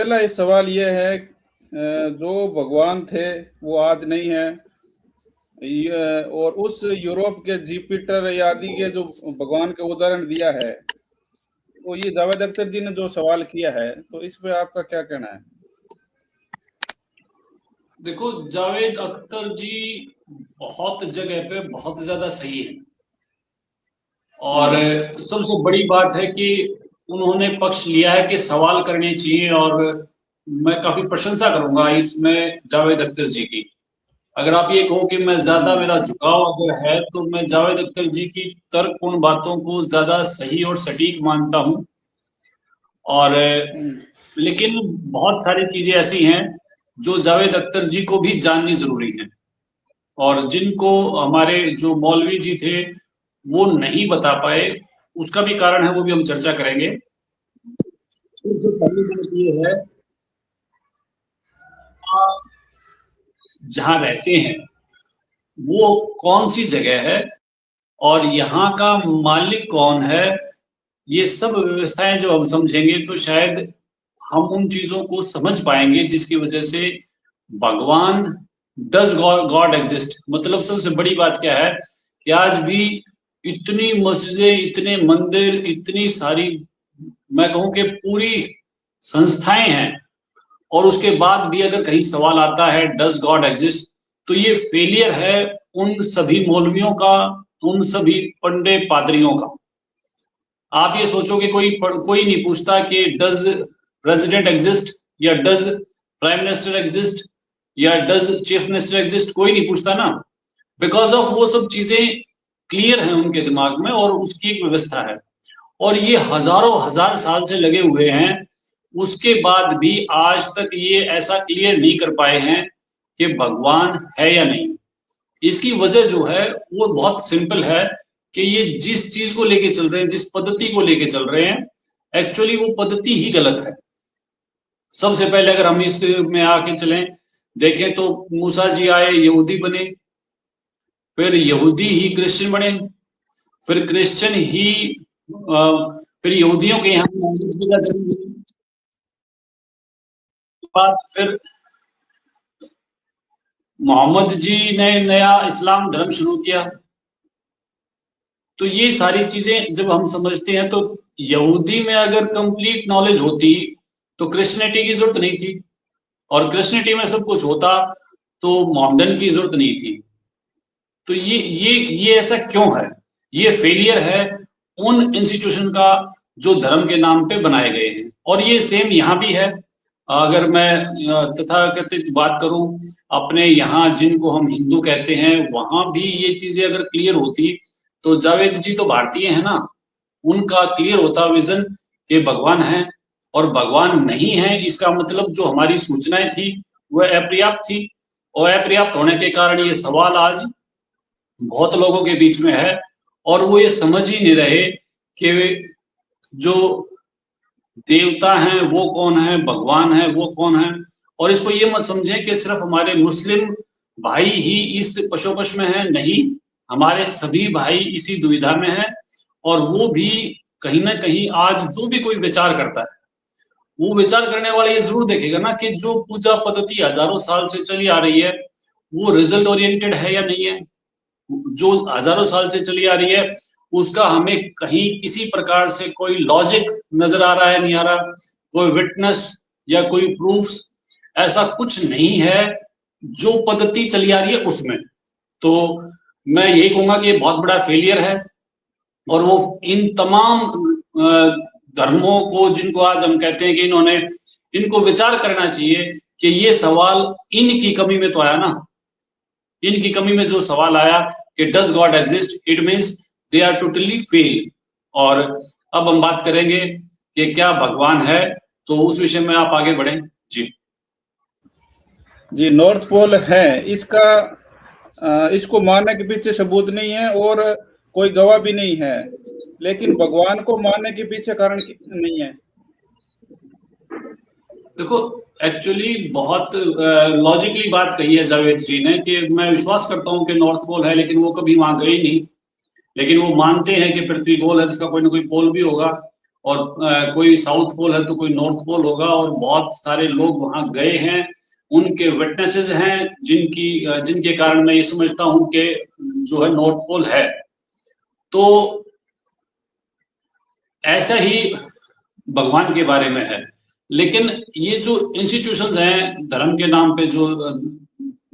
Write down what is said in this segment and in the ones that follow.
पहला सवाल ये है, जो भगवान थे वो आज नहीं है। और उस यूरोप के जुपिटर या आदि के जो भगवान का उदाहरण दिया है, तो ये जावेद अख्तर जी ने जो सवाल किया है, तो इस पे आपका क्या कहना है? देखो, जावेद अख्तर जी बहुत जगह पे बहुत ज्यादा सही है और सबसे बड़ी बात है कि उन्होंने पक्ष लिया है कि सवाल करने चाहिए और मैं काफी प्रशंसा करूंगा इसमें जावेद अख्तर जी की। अगर आप ये कहो कि मैं ज्यादा मेरा झुकाव अगर है तो मैं जावेद अख्तर जी की तर्कपूर्ण बातों को ज्यादा सही और सटीक मानता हूं। और लेकिन बहुत सारी चीजें ऐसी हैं जो जावेद अख्तर जी को भी जाननी जरूरी है और जिनको हमारे जो मौलवी जी थे वो नहीं बता पाए, उसका भी कारण है, वो भी हम चर्चा करेंगे। जो पहली बात ये है, जहाँ रहते हैं वो कौन सी जगह है और यहाँ का मालिक कौन है, ये सब व्यवस्थाएं जब हम समझेंगे तो शायद हम उन चीजों को समझ पाएंगे जिसकी वजह से भगवान डज गॉड एग्जिस्ट। मतलब सबसे बड़ी बात क्या है कि आज भी इतनी मस्जिदें, इतने मंदिर, इतनी सारी, मैं कहूँ कि पूरी संस्थाएं हैं और उसके बाद भी अगर कहीं सवाल आता है डज गॉड एग्जिस्ट, तो ये फेलियर है उन सभी मौलवियों का, उन सभी पंडे पादरियों का। आप ये सोचो कि कोई नहीं पूछता कि डज प्रेसिडेंट एग्जिस्ट या डज प्राइम मिनिस्टर एग्जिस्ट या डज चीफ मिनिस्टर एग्जिस्ट, कोई नहीं पूछता ना। बिकॉज ऑफ वो सब चीजें क्लियर हैं उनके दिमाग में और उसकी एक व्यवस्था है और ये हजारों हजार साल से लगे हुए हैं। उसके बाद भी आज तक ये ऐसा क्लियर नहीं कर पाए हैं कि भगवान है या नहीं। इसकी वजह जो है वो बहुत सिंपल है कि ये जिस चीज को लेके चल रहे हैं, जिस पद्धति को लेके चल रहे हैं, एक्चुअली वो पद्धति ही गलत है। सबसे पहले अगर हम इस में आके चलें, देखें तो मूसा जी आए, यहूदी बने, फिर यहूदी ही क्रिश्चियन बने, फिर क्रिश्चियन ही फिर यहूदियों के यहाँ बाद फिर मोहम्मद जी ने नया इस्लाम धर्म शुरू किया। तो ये सारी चीजें जब हम समझते हैं तो यहूदी में अगर कंप्लीट नॉलेज होती तो क्रिश्चियनिटी की जरूरत नहीं थी, और क्रिश्चियनिटी में सब कुछ होता तो मोहम्मदन की जरूरत नहीं थी। तो ये ऐसा क्यों है? ये फेलियर है उन इंस्टीट्यूशन का जो धर्म के नाम पे बनाए गए हैं, और ये सेम यहाँ भी है। अगर मैं तथाकथित बात करूं, अपने यहाँ जिनको हम हिंदू कहते हैं वहां भी ये चीजें अगर क्लियर होती तो जावेद जी तो भारतीय है ना, उनका क्लियर होता विजन कि भगवान है और भगवान नहीं है। इसका मतलब जो हमारी सूचनाएं थी वह अपर्याप्त थी, और अपर्याप्त होने के कारण ये सवाल आज बहुत लोगों के बीच में है और वो ये समझ ही नहीं रहे कि जो देवता हैं वो कौन है, भगवान है वो कौन है। और इसको ये मत समझें कि सिर्फ हमारे मुस्लिम भाई ही इस पशोपश में है, नहीं, हमारे सभी भाई इसी दुविधा में है। और वो भी कहीं ना कहीं आज जो भी कोई विचार करता है, वो विचार करने वाला ये जरूर देखेगा ना कि जो पूजा पद्धति हजारों साल से चली आ रही है वो रिजल्ट ओरिएंटेड है या नहीं है। जो हजारों साल से चली आ रही है उसका हमें कहीं किसी प्रकार से कोई लॉजिक नजर आ रहा है, नहीं आ रहा, कोई विटनेस या कोई प्रूफ, ऐसा कुछ नहीं है जो पद्धति चली आ रही है उसमें। तो मैं यही कहूंगा कि ये बहुत बड़ा फेलियर है और वो इन तमाम धर्मों को जिनको आज हम कहते हैं कि इनको विचार करना चाहिए कि ये सवाल इनकी कमी में तो आया ना। इनकी कमी में जो सवाल आया कि does God exist, it means they are totally fail. और अब हम बात करेंगे कि क्या भगवान है, तो उस विषय में आप आगे बढ़ें। जी, नॉर्थ पोल है, इसको मानने के पीछे सबूत नहीं है और कोई गवाह भी नहीं है, लेकिन भगवान को मानने के पीछे कारण नहीं है। देखो, एक्चुअली बहुत लॉजिकली बात कही है जावेद जी ने कि मैं विश्वास करता हूं कि नॉर्थ पोल है, लेकिन वो कभी वहां गए नहीं। लेकिन वो मानते हैं कि पृथ्वी गोल है, जिसका कोई ना कोई पोल भी होगा। और कोई साउथ पोल है तो कोई नॉर्थ पोल होगा, और बहुत सारे लोग वहां गए हैं, उनके विटनेसेस हैं जिनके कारण मैं ये समझता हूं कि जो है नॉर्थ पोल है। तो ऐसा ही भगवान के बारे में है। लेकिन ये जो इंस्टीट्यूशंस हैं धर्म के नाम पे, जो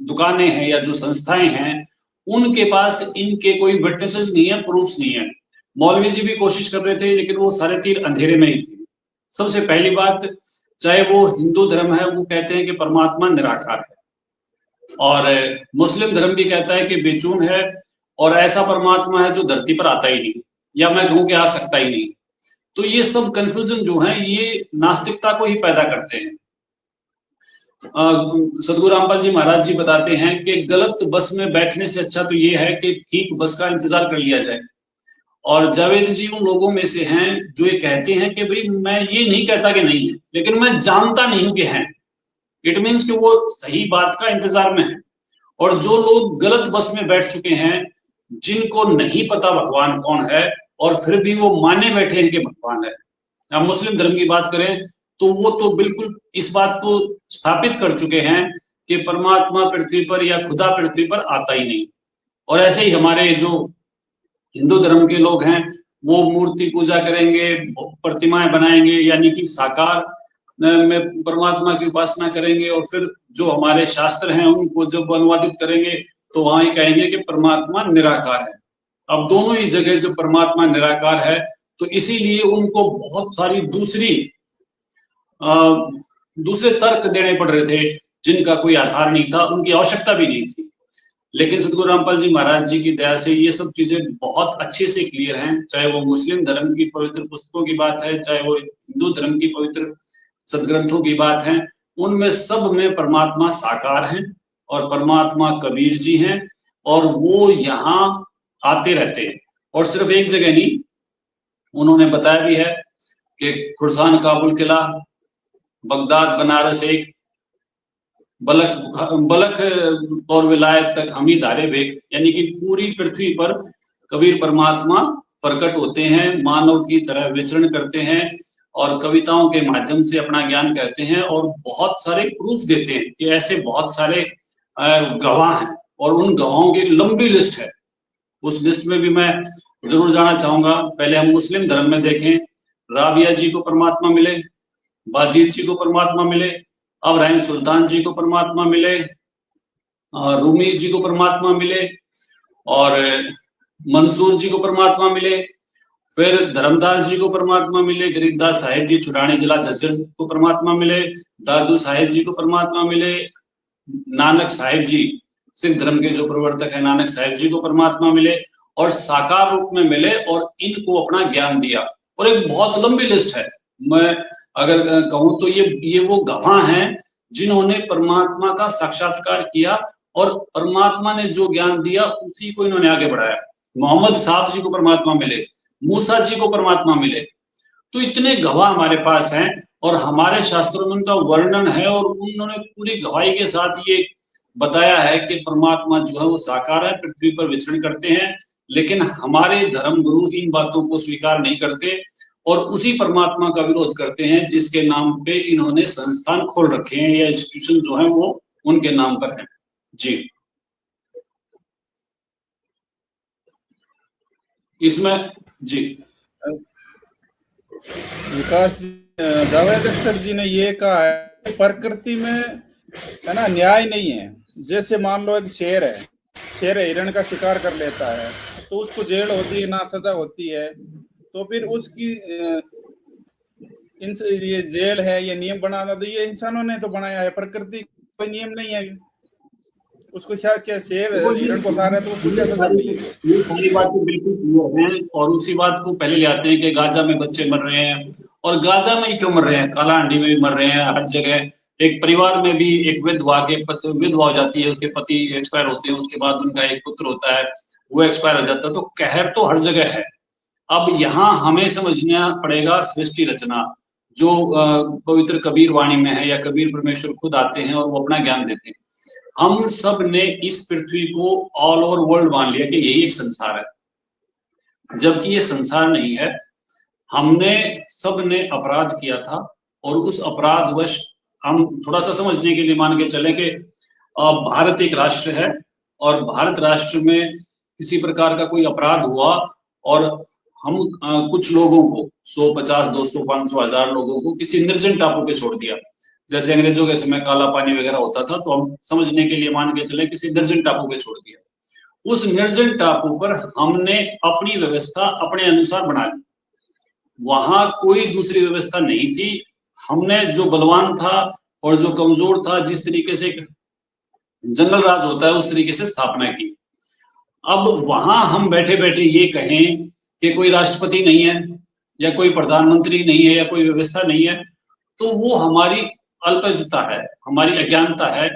दुकानें हैं या जो संस्थाएं हैं, उनके पास इनके कोई विटनेसेस नहीं है, प्रूफ्स नहीं है। मौलवी जी भी कोशिश कर रहे थे, लेकिन वो सारे तीर अंधेरे में ही थे। सबसे पहली बात, चाहे वो हिंदू धर्म है, वो कहते हैं कि परमात्मा निराकार है, और मुस्लिम धर्म भी कहता है कि बेचून है, और ऐसा परमात्मा है जो धरती पर आता ही नहीं, या मैं कहूं कि आ सकता ही नहीं। तो ये सब कंफ्यूजन जो है, ये नास्तिकता को ही पैदा करते हैं। सदगुरु रामपाल जी महाराज जी बताते हैं कि गलत बस में बैठने से अच्छा तो ये है कि ठीक बस का इंतजार कर लिया जाए। और जावेद जी उन लोगों में से हैं जो ये कहते हैं कि भाई मैं ये नहीं कहता कि नहीं है, लेकिन मैं जानता नहीं हूं कि है। इट मीन्स कि वो सही बात का इंतजार में है। और जो लोग गलत बस में बैठ चुके हैं, जिनको नहीं पता भगवान कौन है, और फिर भी वो माने बैठे हैं कि भगवान है। हम मुस्लिम धर्म की बात करें तो वो तो बिल्कुल इस बात को स्थापित कर चुके हैं कि परमात्मा पृथ्वी पर या खुदा पृथ्वी पर आता ही नहीं। और ऐसे ही हमारे जो हिंदू धर्म के लोग हैं, वो मूर्ति पूजा करेंगे, प्रतिमाएं बनाएंगे, यानी कि साकार में परमात्मा की उपासना करेंगे, और फिर जो हमारे शास्त्र हैं उनको जब अनुवादित करेंगे तो वहां ही कहेंगे कि परमात्मा निराकार है। अब दोनों ही जगह जब परमात्मा निराकार है, तो इसीलिए उनको बहुत सारी दूसरे तर्क देने पड़ रहे थे, जिनका कोई आधार नहीं था, उनकी आवश्यकता भी नहीं थी। लेकिन सदगुरु रामपाल जी महाराज जी की दया से ये सब चीजें बहुत अच्छे से क्लियर हैं। चाहे वो मुस्लिम धर्म की पवित्र पुस्तकों की बात है, चाहे वो हिंदू धर्म की पवित्र सदग्रंथों की बात है, उनमें सब में परमात्मा साकार है, और परमात्मा कबीर जी हैं, और वो यहाँ आते रहते हैं। और सिर्फ एक जगह नहीं, उन्होंने बताया भी है कि खुरसान, काबुल किला, बगदाद, बनारस, एक बलख और विलायत तक हम ही धारे बेग, यानी कि पूरी पृथ्वी पर कबीर परमात्मा प्रकट होते हैं, मानव की तरह विचरण करते हैं, और कविताओं के माध्यम से अपना ज्ञान कहते हैं, और बहुत सारे प्रूफ देते हैं कि ऐसे बहुत सारे गवाह हैं, और उन गवाहों की लंबी लिस्ट है। उस लिस्ट में भी मैं जरूर जाना चाहूंगा। पहले हम मुस्लिम धर्म में देखें, राबिया जी को परमात्मा मिले, बाजीत जी को परमात्मा मिले, इब्राहिम सुल्तान जी को परमात्मा मिले, रूमी जी को परमात्मा मिले, और मंसूर जी को परमात्मा मिले, फिर धर्मदास जी को परमात्मा मिले, गरीबदास साहिब जी छुड़ानी जिला झज्जर को परमात्मा मिले, दादू साहिब जी को परमात्मा मिले, नानक साहिब जी सिख धर्म के जो प्रवर्तक है नानक साहिब जी को परमात्मा मिले, और साकार रूप में मिले, और इनको अपना ज्ञान दिया। और एक बहुत लंबी लिस्ट है, मैं अगर कहूं तो ये वो गवाह हैं जिन्होंने परमात्मा का साक्षात्कार किया, और परमात्मा ने जो ज्ञान दिया उसी को इन्होंने आगे बढ़ाया। मोहम्मद साहब जी को परमात्मा मिले, मूसा जी को परमात्मा मिले। तो इतने गवाह हमारे पास हैं, और हमारे शास्त्रों में उनका वर्णन है, और उन्होंने पूरी गवाही के साथ ये बताया है कि परमात्मा जो है वो साकार है, पृथ्वी पर विचरण करते हैं। लेकिन हमारे धर्म गुरु इन बातों को स्वीकार नहीं करते, और उसी परमात्मा का विरोध करते हैं जिसके नाम पे इन्होंने संस्थान खोल रखे हैं, या इंस्टीट्यूशन जो है वो उनके नाम पर है। जी, इसमें जी विकास जावेद अख्तर जी ने ये कहा है, प्रकृति में है ना न्याय नहीं है। जैसे मान लो एक शेर है हिरण का शिकार कर लेता है, तो उसको जेल होती है ना सजा होती है, तो फिर उसकी ये जेल है, ये नियम बनाना तो ये इंसानों ने तो बनाया है, प्रकृति कोई नियम नहीं है। उसको क्या शेर हिरण को खा रहा है तो उसको क्या सजा मिलेगी? ये सारी बातें बिल्कुल क्लियर हैं, और उसी बात को पहले ले आते हैं कि गाजा में बच्चे मर रहे हैं, और गाजा में ही क्यों मर रहे हैं, काला हांडी में भी मर रहे हैं, हर जगह। एक परिवार में भी एक विधवा हो जाती है, उसके पति एक्सपायर होते हैं, उसके बाद उनका एक पुत्र होता है, वो एक्सपायर हो जाता है, तो कहर तो हर जगह है। अब यहाँ हमें समझना पड़ेगा सृष्टि रचना, जो पवित्र कबीर वाणी में है, या कबीर परमेश्वर खुद आते हैं और वो अपना ज्ञान देते हैं। हम सब ने इस पृथ्वी को ऑल ओवर वर्ल्ड मान लिया कि यही एक संसार है, जबकि ये संसार नहीं है। हमने सब ने अपराध किया था और उस अपराधवश हम थोड़ा सा समझने के लिए मान के चले कि भारत एक राष्ट्र है और भारत राष्ट्र में किसी प्रकार का कोई अपराध हुआ और हम कुछ लोगों को 100, 50, 200, 500, 1000 लोगों को किसी निर्जन टापू पे छोड़ दिया। जैसे अंग्रेजों के समय काला पानी वगैरह होता था, तो हम समझने के लिए मान के चले किसी निर्जन टापू पे छोड़ दिया। उस निर्जन टापू पर हमने अपनी व्यवस्था अपने अनुसार बना ली। वहां कोई दूसरी व्यवस्था नहीं थी। हमने जो बलवान था और जो कमजोर था, जिस तरीके से जंगल राज होता है उस तरीके से स्थापना की। अब वहां हम बैठे बैठे ये कहें कि कोई राष्ट्रपति नहीं है या कोई प्रधानमंत्री नहीं है या कोई व्यवस्था नहीं है, तो वो हमारी अल्पज्ञता है, हमारी अज्ञानता है।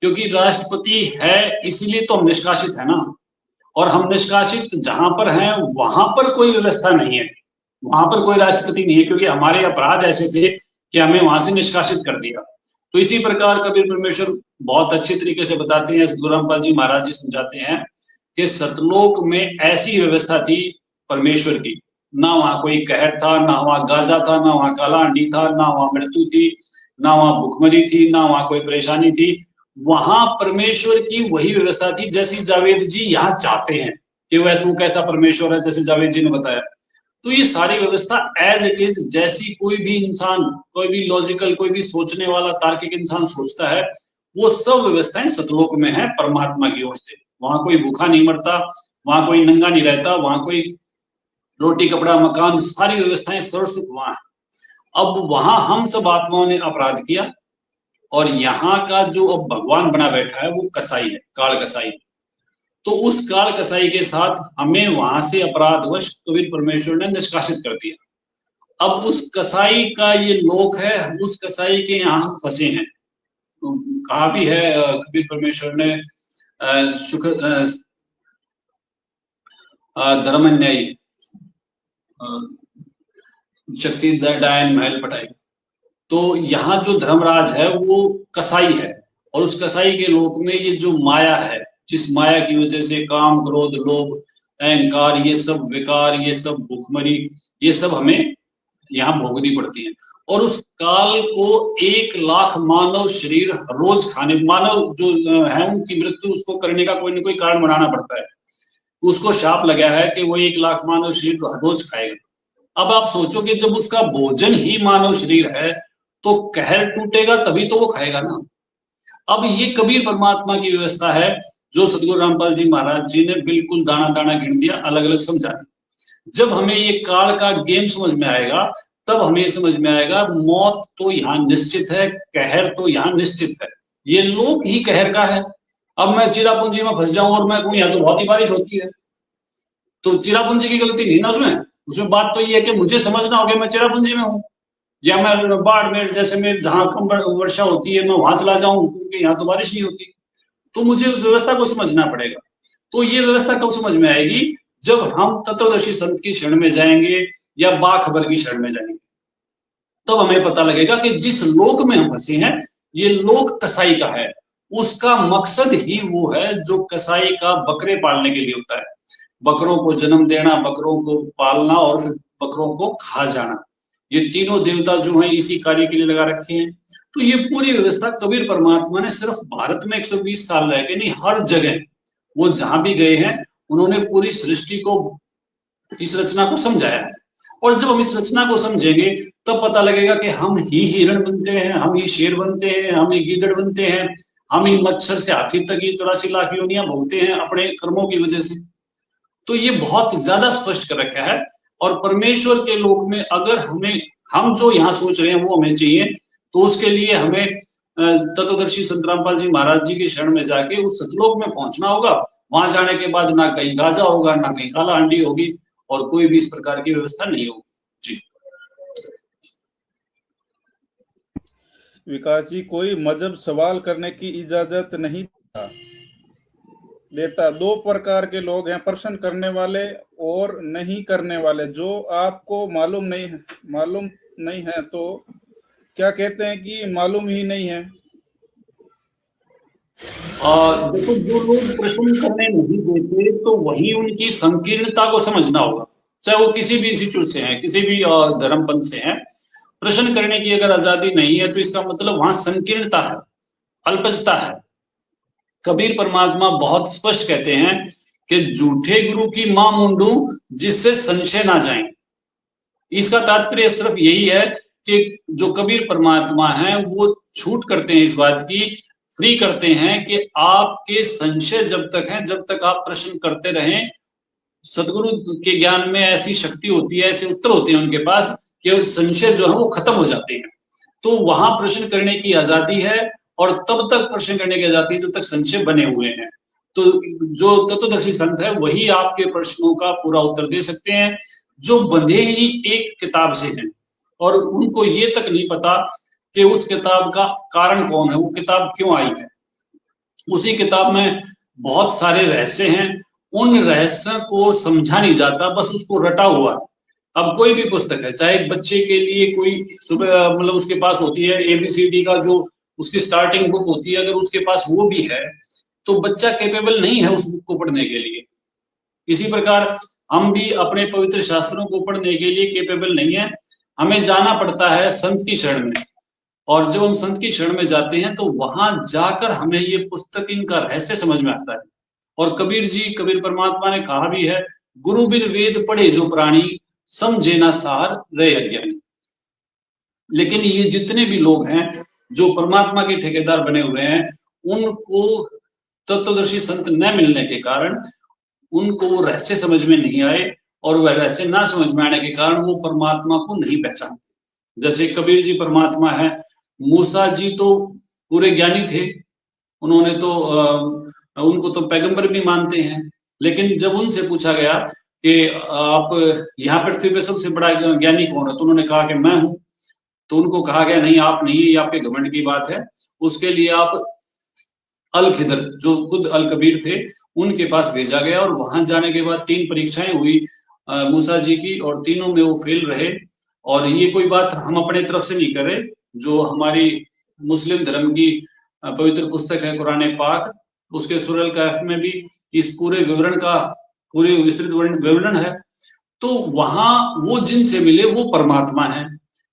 क्योंकि राष्ट्रपति है इसलिए तो हम निष्कासित है ना, और हम निष्कासित जहां पर हैं वहां पर कोई व्यवस्था नहीं है, वहां पर कोई राष्ट्रपति नहीं है, क्योंकि हमारे अपराध ऐसे थे कि हमें वहां से निष्कासित कर दिया। तो इसी प्रकार कबीर परमेश्वर बहुत अच्छे तरीके से बताते हैं, सतगुरु रामपाल जी महाराज जी समझाते हैं कि सतलोक में ऐसी व्यवस्था थी परमेश्वर की, ना वहां कोई कहर था, ना वहां गाजा था, ना वहां काला अंडी था, ना वहां मृत्यु थी, ना वहां भुखमरी थी, ना वहां कोई परेशानी थी। वहां परमेश्वर की वही व्यवस्था थी जैसी जावेद जी यहाँ चाहते हैं कि वैसे वो कैसा परमेश्वर है जैसे जावेद जी ने बताया। तो ये सारी व्यवस्था एज इट इज, जैसी कोई भी इंसान, कोई भी लॉजिकल, कोई भी सोचने वाला तार्किक इंसान सोचता है, वो सब व्यवस्थाएं सतलोक में है परमात्मा की ओर से। वहां कोई भूखा नहीं मरता, वहां कोई नंगा नहीं रहता, वहां कोई रोटी कपड़ा मकान सारी व्यवस्थाएं सर्वसुख वहां है। अब वहां हम सब आत्माओं ने अपराध किया और यहाँ का जो अब भगवान बना बैठा है वो कसाई है, काल कसाई। तो उस काल कसाई के साथ हमें वहां से अपराधवश कबीर परमेश्वर ने निष्कासित कर दिया। अब उस कसाई का ये लोक है, हम उस कसाई के यहाँ हम फंसे हैं। तो कहा भी है कबीर परमेश्वर ने, शुक्र धर्मन्यायी शक्ति डायन महल पटाई। तो यहाँ जो धर्मराज है वो कसाई है, और उस कसाई के लोक में ये जो माया है, जिस माया की वजह से काम, क्रोध, लोभ, अहंकार, ये सब विकार, ये सब भूखमरी, ये सब हमें यहाँ भोगनी पड़ती है। और उस काल को 1,00,000 मानव शरीर रोज खाने, मानव जो है उनकी मृत्यु उसको करने का कोई ना कोई कारण बनाना पड़ता है। उसको शाप लगा है कि वो 1,00,000 मानव शरीर रोज खाएगा। अब आप सोचो कि जब उसका भोजन ही मानव शरीर है तो कहर टूटेगा तभी तो वो खाएगा ना। अब ये कबीर परमात्मा की व्यवस्था है जो सतगुरु रामपाल जी महाराज जी ने बिल्कुल दाना दाना गिन दिया, अलग अलग समझा दिया। जब हमें ये काल का गेम समझ में आएगा तब हमें समझ में आएगा मौत तो यहाँ निश्चित है, कहर तो यहाँ निश्चित है, ये लोक ही कहर का है। अब मैं चिरापुंजी में फंस जाऊं और मैं कहूँ यहाँ तो बहुत ही बारिश होती है, तो चिरापुंजी की गलती नहीं ना उसमें। उसमें बात तो ये है कि मुझे समझना होगा मैं चिरापुंजी में हूँ, या मैं बाड़मेर जैसे में जहां कम वर्षा होती है मैं वहां चला जाऊं क्योंकि यहाँ तो बारिश नहीं होती। तो मुझे उस व्यवस्था को समझना पड़ेगा। तो ये व्यवस्था कब समझ में आएगी? जब हम तत्वदर्शी संत की शरण में जाएंगे या बाखबर की शरण में जाएंगे, तब हमें पता लगेगा कि जिस लोक में हम फंसे हैं ये लोक कसाई का है। उसका मकसद ही वो है जो कसाई का बकरे पालने के लिए होता है। बकरों को जन्म देना, बकरों को पालना और फिर बकरों को खा जाना, ये तीनों देवता जो हैं इसी कार्य के लिए लगा रखे हैं। तो ये पूरी व्यवस्था कबीर परमात्मा ने सिर्फ भारत में 120 साल रह के नहीं, हर जगह वो जहां भी गए हैं उन्होंने पूरी सृष्टि को, इस रचना को समझाया है। और जब हम इस रचना को समझेंगे तब पता लगेगा कि हम ही हिरण बनते हैं, हम ही शेर बनते हैं, हम ही गीदड़ बनते हैं, हम ही मच्छर से हाथी तक ये 84 लाख योनियां भोगते हैं अपने कर्मों की वजह से। तो ये बहुत ज्यादा स्पष्ट कर रखा है। और परमेश्वर के लोक में अगर हमें, हम जो यहाँ सोच रहे हैं वो हमें चाहिए, तो उसके लिए हमें तत्वदर्शी संत रामपाल जी महाराज जी की शरण में जाके उस सतलोक में पहुंचना होगा। वहां जाने के बाद ना कहीं गाजा होगा, ना कहीं काला अंडी होगी, और कोई भी इस प्रकार की व्यवस्था नहीं होगी। जी विकास जी, कोई मजहब सवाल करने की इजाजत नहीं देता। 2 प्रकार के लोग हैं, प्रश्न करने वाले और नहीं करने वाले। जो आपको मालूम नहीं है तो क्या कहते हैं कि मालूम ही नहीं है। देखो, जो लोग प्रश्न करने नहीं देते तो वही उनकी संकीर्णता को समझना होगा। चाहे वो किसी भी इंस्टीट्यूट से हैं, किसी भी धर्म पंथ से हैं, प्रश्न करने की अगर आजादी नहीं है तो इसका मतलब वहां संकीर्णता है, अल्पजता है। कबीर परमात्मा बहुत स्पष्ट कहते हैं कि झूठे गुरु की मां मुंडू जिससे संशय ना जाए। इसका तात्पर्य सिर्फ यही है कि जो कबीर परमात्मा हैं वो छूट करते हैं इस बात की, फ्री करते हैं कि आपके संशय जब तक है, जब तक आप प्रश्न करते रहें, सदगुरु के ज्ञान में ऐसी शक्ति होती है, ऐसे उत्तर होते हैं उनके पास कि संशय जो है वो खत्म हो जाते हैं। तो वहां प्रश्न करने की आजादी है और तब तक प्रश्न करने की आजादी है जब तक संशय बने हुए हैं। तो जो तत्वदर्शी संत है वही आपके प्रश्नों का पूरा उत्तर दे सकते हैं, जो बंधे ही एक किताब से हैं और उनको ये तक नहीं पता कि उस किताब का कारण कौन है, वो किताब क्यों आई है। उसी किताब में बहुत सारे रहस्य हैं, उन रहस्यों को समझा नहीं जाता, बस उसको रटा हुआ है। अब कोई भी पुस्तक है, चाहे एक बच्चे के लिए कोई सुबह मतलब उसके पास होती है ABCD का जो उसकी स्टार्टिंग बुक होती है, अगर उसके पास वो भी है तो बच्चा कैपेबल नहीं है उस बुक को पढ़ने के लिए। इसी प्रकार हम भी अपने पवित्र शास्त्रों को पढ़ने के लिए कैपेबल नहीं है, हमें जाना पड़ता है संत की शरण में। और जब हम संत की शरण में जाते हैं तो वहां जाकर हमें ये पुस्तक इनका रहस्य समझ में आता है। और कबीर परमात्मा ने कहा भी है, गुरु बिन वेद पढ़े जो प्राणी, समझे ना सार रहे अज्ञानी। लेकिन ये जितने भी लोग हैं जो परमात्मा के ठेकेदार बने हुए हैं, उनको तत्वदर्शी संत न मिलने के कारण उनको वो रहस्य समझ में नहीं आए, और वह रहस्य ना समझ में आने के कारण वो परमात्मा को नहीं पहचानते। जैसे कबीर जी परमात्मा है, मूसा जी तो पूरे ज्ञानी थे, उन्होंने तो उनको तो पैगंबर भी मानते हैं। लेकिन जब उनसे पूछा गया कि आप यहाँ पृथ्वी पे सबसे बड़ा ज्ञानी कौन है, तो उन्होंने कहा कि मैं हूं। तो उनको कहा गया नहीं, आप नहीं, ये आपके घमंड की बात है, उसके लिए आप अल खिदर जो खुद अल कबीर थे उनके पास भेजा गया। और वहां जाने के बाद 3 परीक्षाएं हुई मूसा जी की, और तीनों में वो फेल रहे। और ये कोई बात हम अपने तरफ से नहीं कर रहे, जो हमारी मुस्लिम धर्म की पवित्र पुस्तक है कुरान पाक, उसके सूरह कहफ में भी इस पूरे विवरण का पूरे विस्तृत विवरण है। तो वहां वो जिनसे मिले वो परमात्मा है,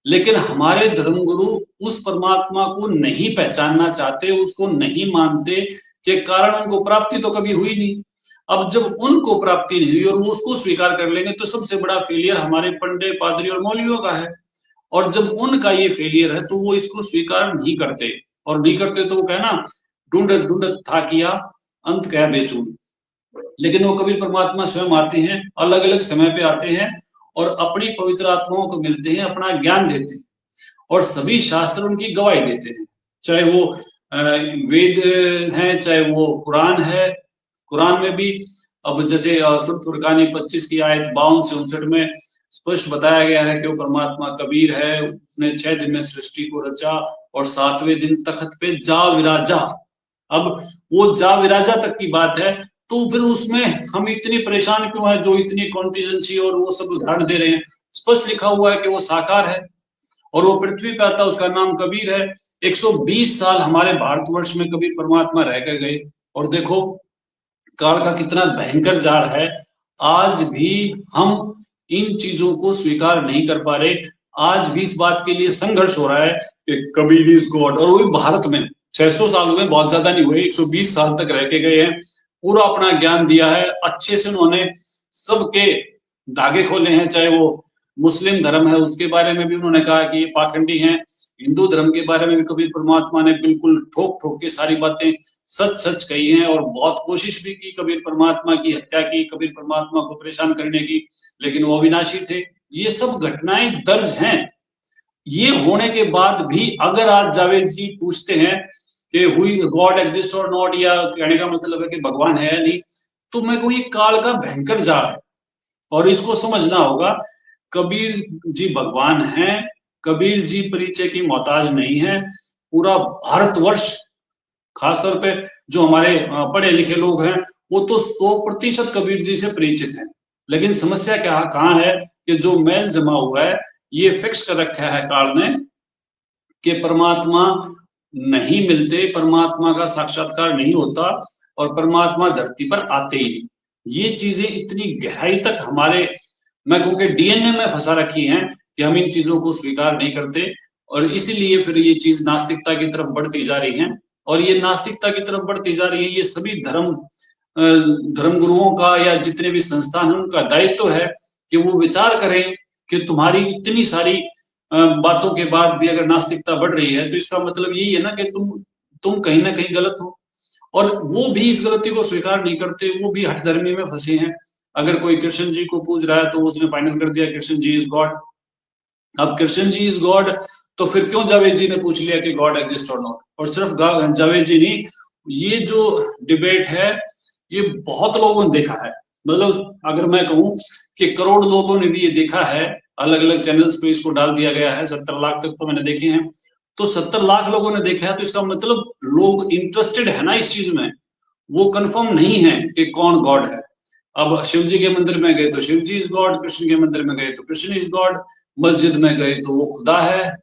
लेकिन हमारे धर्मगुरु उस परमात्मा को नहीं पहचानना चाहते, उसको नहीं मानते, के कारण उनको प्राप्ति तो कभी हुई नहीं। अब जब उनको प्राप्ति नहीं हुई और वो उसको स्वीकार कर लेंगे तो सबसे बड़ा फेलियर हमारे पंडित पादरी और मौलवियों का है। और जब उनका ये फेलियर है तो वो इसको स्वीकार नहीं करते, और नहीं करते तो वो कहना ढूंढत ढूंढत था किया अंत क्या बेचून। लेकिन वो कबीर परमात्मा स्वयं आते हैं, अलग अलग समय पे आते हैं और अपनी पवित्र आत्माओं को मिलते हैं, अपना ज्ञान देते हैं, और सभी शास्त्र उनकी गवाही देते हैं। चाहे वो वेद हैं, चाहे वो कुरान है। कुरान में भी अब जैसे सूरत फुरकानी 25 की आयत 52 से 59 में स्पष्ट बताया गया है कि वो परमात्मा कबीर है, उसने 6 दिन में सृष्टि को रचा और 7वें दिन तख्त पे जा विराजा। अब वो जा विराजा तक की बात है, तो फिर उसमें हम इतनी परेशान क्यों है, जो इतनी कॉन्टिजेंसी और वो सब उदाहरण दे रहे हैं। स्पष्ट लिखा हुआ है कि वो साकार है और वो पृथ्वी पे आता, उसका नाम कबीर है। 120 साल हमारे भारतवर्ष में कबीर परमात्मा रह के गए, और देखो काल का कितना भयंकर जाल है। आज भी हम इन चीजों को स्वीकार नहीं कर पा रहे, आज भी इस बात के लिए संघर्ष हो रहा है कि कबीर इज गॉड। और वो भी भारत में 600 साल में, बहुत ज्यादा नहीं हुए, 120 साल तक रह के गए हैं, पूरा अपना ज्ञान दिया है, अच्छे से उन्होंने सबके धागे खोले हैं। चाहे वो मुस्लिम धर्म है उसके बारे में भी उन्होंने कहा कि ये पाखंडी हैं, हिंदू धर्म के बारे में भी कबीर परमात्मा ने बिल्कुल ठोक ठोक के सारी बातें सच सच कही हैं, और बहुत कोशिश भी की कबीर परमात्मा की हत्या की, कबीर परमात्मा को परेशान करने की, लेकिन वो अविनाशी थे। ये सब घटनाएं दर्ज हैं। ये होने के बाद भी अगर आज जावेद जी पूछते हैं कि हुई गॉड एग्जिस्ट और नॉट, या कहने का मतलब है कि भगवान है या नहीं, तो मैं कहूँ ये काल का भयंकर जाल है और इसको समझना होगा। कबीर जी भगवान हैं, कबीर जी परिचय की मोहताज नहीं है। पूरा भारतवर्ष, खासतौर पे जो हमारे पढ़े लिखे लोग हैं, वो तो 100% कबीर जी से परिचित हैं। लेकिन समस्या क्या कहाँ है कि जो मैल जमा हुआ है, ये फिक्स कर रखा है काल ने कि परमात्मा नहीं मिलते, परमात्मा का साक्षात्कार नहीं होता और परमात्मा धरती पर आते ही नहीं। ये चीजें इतनी गहराई तक हमारे मैं कहूँ कि डीएनए में फंसा रखी हैं कि हम इन चीजों को स्वीकार नहीं करते, और इसीलिए फिर ये चीज नास्तिकता की तरफ बढ़ती जा रही है। और ये नास्तिकता की तरफ बढ़ती जा रही है, ये सभी धर्म गुरुओं का या जितने भी संस्थान हैं उनका दायित्व है कि वो विचार करें कि तुम्हारी इतनी सारी बातों के बाद भी अगर नास्तिकता बढ़ रही है तो इसका मतलब यही है ना कि तुम कहीं ना कहीं गलत हो। और वो भी इस गलती को स्वीकार नहीं करते, वो भी हठधर्मी में फंसे हैं। अगर कोई कृष्ण जी को पूज रहा है तो उसने फाइनल कर दिया कृष्ण जी इज गॉड। अब कृष्ण जी इज गॉड, तो फिर क्यों जावेद जी ने पूछ लिया कि गॉड एग्जिस्ट और नॉट? और सिर्फ जावेद जी नहीं, ये जो डिबेट है ये बहुत लोगों ने देखा है। मतलब अगर मैं कहूं कि करोड़ लोगों ने भी ये देखा है, अलग अलग चैनल्स पे इसको डाल दिया गया है, 70 लाख तक तो मैंने देखे हैं। तो 70 लाख लोगों ने देखा है, तो इसका मतलब लोग इंटरेस्टेड है ना इस चीज में, वो कंफर्म नहीं है कि कौन गॉड है। अब शिव जी के मंदिर में गए तो शिव जी इज गॉड, कृष्ण के मंदिर में गए तो कृष्ण इज गॉड, मस्जिद में गए तो वो खुदा है,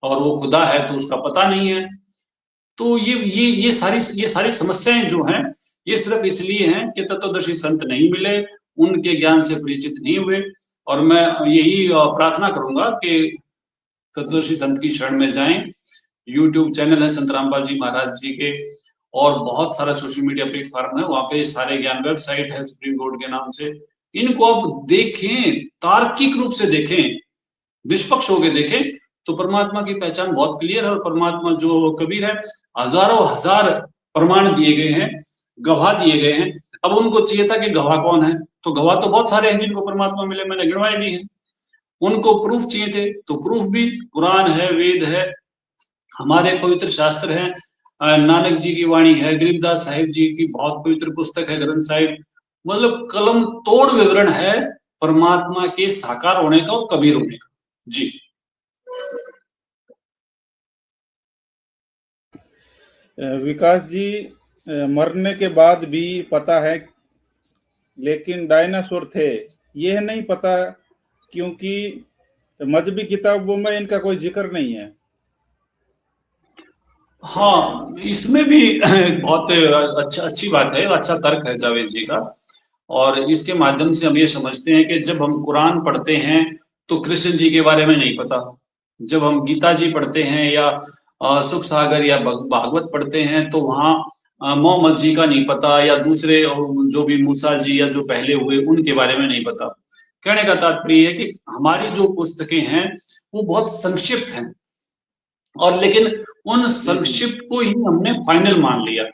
और वो खुदा है तो उसका पता नहीं है। तो ये सारी समस्याएं जो हैं ये सिर्फ इसलिए हैं कि तत्वदर्शी संत नहीं मिले, उनके ज्ञान से परिचित नहीं हुए। और मैं यही प्रार्थना करूंगा कि तत्वदर्शी संत की शरण में जाएं। यूट्यूब चैनल है संत रामपाल जी महाराज जी के, और बहुत सारा सोशल मीडिया प्लेटफॉर्म है, वहां पे सारे ज्ञान, वेबसाइट है सुप्रीम कोर्ट के नाम से। इनको आप देखें, तार्किक रूप से देखें, निष्पक्ष होकर देखें, तो परमात्मा की पहचान बहुत क्लियर है। और परमात्मा जो कबीर है, हजारों हजार प्रमाण दिए गए हैं, गवाह दिए गए हैं। अब उनको चाहिए था कि गवाह कौन है, तो गवाह तो बहुत सारे हैं जिनको परमात्मा मिले, मैंने गिनवाए भी हैं। उनको प्रूफ चाहिए थे, तो प्रूफ भी कुरान है, वेद है, हमारे पवित्र शास्त्र हैं, नानक जी की वाणी है, गरीबदास साहिब जी की बहुत पवित्र पुस्तक है ग्रंथ साहिब। मतलब कलम तोड़ विवरण है परमात्मा के साकार होने का और कबीर होने का। जी विकास जी, मरने के बाद भी पता है लेकिन डायनासोर थे यह नहीं पता, क्योंकि मजहबी किताबों में इनका कोई जिक्र नहीं है। हाँ, इसमें भी बहुत अच्छी बात है, अच्छा तर्क है जावेद जी का। और इसके माध्यम से हम ये समझते हैं कि जब हम कुरान पढ़ते हैं तो कृष्ण जी के बारे में नहीं पता, जब हम गीता जी पढ़ते हैं या सुख सागर या भागवत पढ़ते हैं तो वहाँ मोहम्मद जी का नहीं पता, या दूसरे जो भी मूसा जी या जो पहले हुए उनके बारे में नहीं पता। कहने का तात्पर्य है कि हमारी जो पुस्तकें हैं वो बहुत संक्षिप्त हैं, और लेकिन उन संक्षिप्त को ही हमने फाइनल मान लिया।